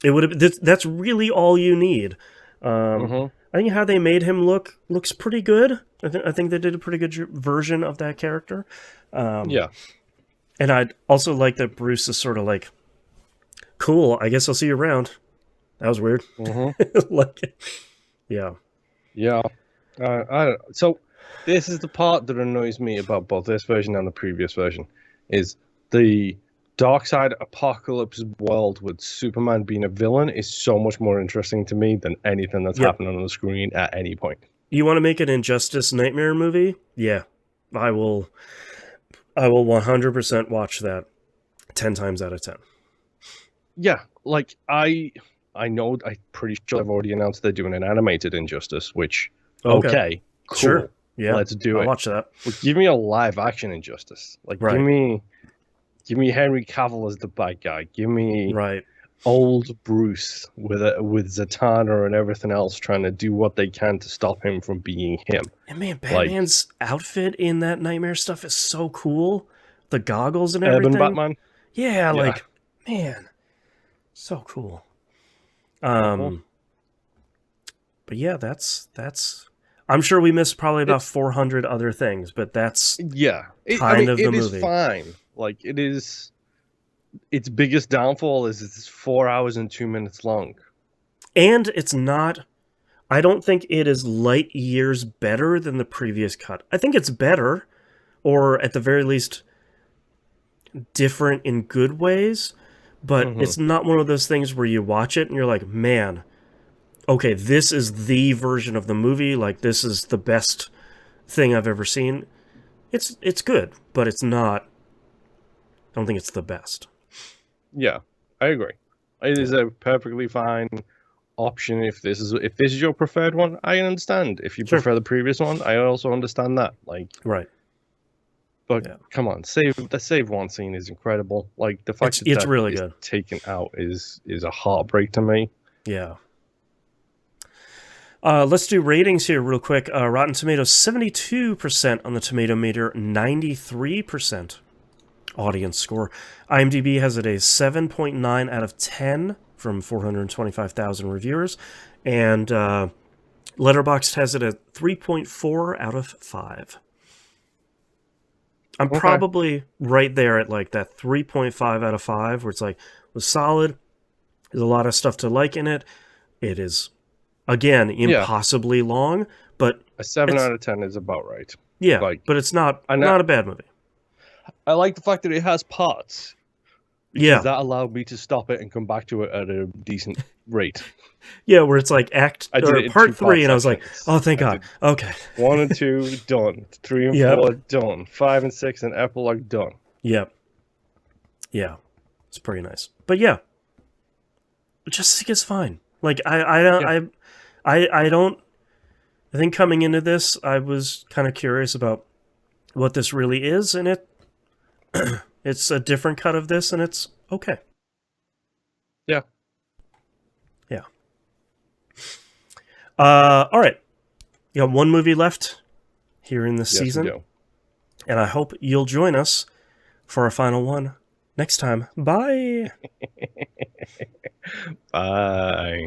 [SPEAKER 1] It would have. That's really all you need. I think how they made him looks pretty good. I think they did a pretty good version of that character. And I'd also like that Bruce is sort of like, cool, I guess I'll see you around. That was weird.
[SPEAKER 2] So this is the part that annoys me about both this version and the previous version, is the Darkseid Apocalypse world with Superman being a villain is so much more interesting to me than anything that's happening on the screen at any point.
[SPEAKER 1] You want to make an Injustice Nightmare movie? Yeah, I will 100% watch that 10 times out of 10.
[SPEAKER 2] Yeah, like I know, I'm pretty sure they've already announced they're doing an animated Injustice, which, okay cool.
[SPEAKER 1] Sure. Yeah,
[SPEAKER 2] let's do it.
[SPEAKER 1] I'll watch that.
[SPEAKER 2] But give me a live action Injustice. Like, give me Henry Cavill as the bad guy. Give me old Bruce with Zatanna and everything else trying to do what they can to stop him from being him.
[SPEAKER 1] And man, Batman's outfit in that Nightmare stuff is so cool. the goggles and
[SPEAKER 2] Urban
[SPEAKER 1] everything.
[SPEAKER 2] Batman.
[SPEAKER 1] Yeah,
[SPEAKER 2] Yeah.
[SPEAKER 1] like, man, so cool.
[SPEAKER 2] Cool.
[SPEAKER 1] But yeah, that's. I'm sure we missed probably about
[SPEAKER 2] It's
[SPEAKER 1] 400 other things, but that's
[SPEAKER 2] yeah.
[SPEAKER 1] kind of the
[SPEAKER 2] It is
[SPEAKER 1] movie.
[SPEAKER 2] fine. Like it is. Its biggest downfall is it's 4 hours and 2 minutes long.
[SPEAKER 1] And it's not. I don't think it is light years better than the previous cut. I think it's better, or at the very least, different in good ways. But it's not one of those things where you watch it and you're like, man, okay, this is the version of the movie. Like, this is the best thing I've ever seen. It's good, but it's not. I don't think it's the best.
[SPEAKER 2] Yeah, I agree. It is a perfectly fine option if this is your preferred one. I understand. If you
[SPEAKER 1] Sure.
[SPEAKER 2] prefer the previous one, I also understand that. Like,
[SPEAKER 1] Right.
[SPEAKER 2] but
[SPEAKER 1] Yeah.
[SPEAKER 2] come on, the save one scene is incredible. Like the fact
[SPEAKER 1] It's
[SPEAKER 2] that
[SPEAKER 1] really
[SPEAKER 2] is
[SPEAKER 1] good.
[SPEAKER 2] taken out is a heartbreak to me.
[SPEAKER 1] Yeah. Let's do ratings here real quick. Rotten Tomatoes 72% on the tomato meter, 93% audience score. IMDb has it a 7.9 out of 10 from 425,000 reviewers, and Letterboxd has it at 3.4 out of 5. I'm probably right there at like that 3.5 out of 5, where it's like, was solid. There's a lot of stuff to like in it. It is, again, impossibly long, but
[SPEAKER 2] a 7 out of 10 is about right.
[SPEAKER 1] Yeah,
[SPEAKER 2] like,
[SPEAKER 1] but it's not a bad movie.
[SPEAKER 2] I like the fact that it has parts. Because that allowed me to stop it and come back to it at a decent rate.
[SPEAKER 1] Yeah, where it's like part 3, and I was like, oh, thank God. Okay.
[SPEAKER 2] 1 and 2, done. 3 and 4, done. 5 and 6, and epilogue, done.
[SPEAKER 1] Yep. Yeah. It's pretty nice. But yeah. Justice League is fine. Like, I think coming into this, I was kind of curious about what this really is, and it's a different cut of this, and it's okay.
[SPEAKER 2] Yeah.
[SPEAKER 1] Yeah. All right. You got one movie left here in this season. And I hope you'll join us for our final one next time. Bye.
[SPEAKER 2] Bye.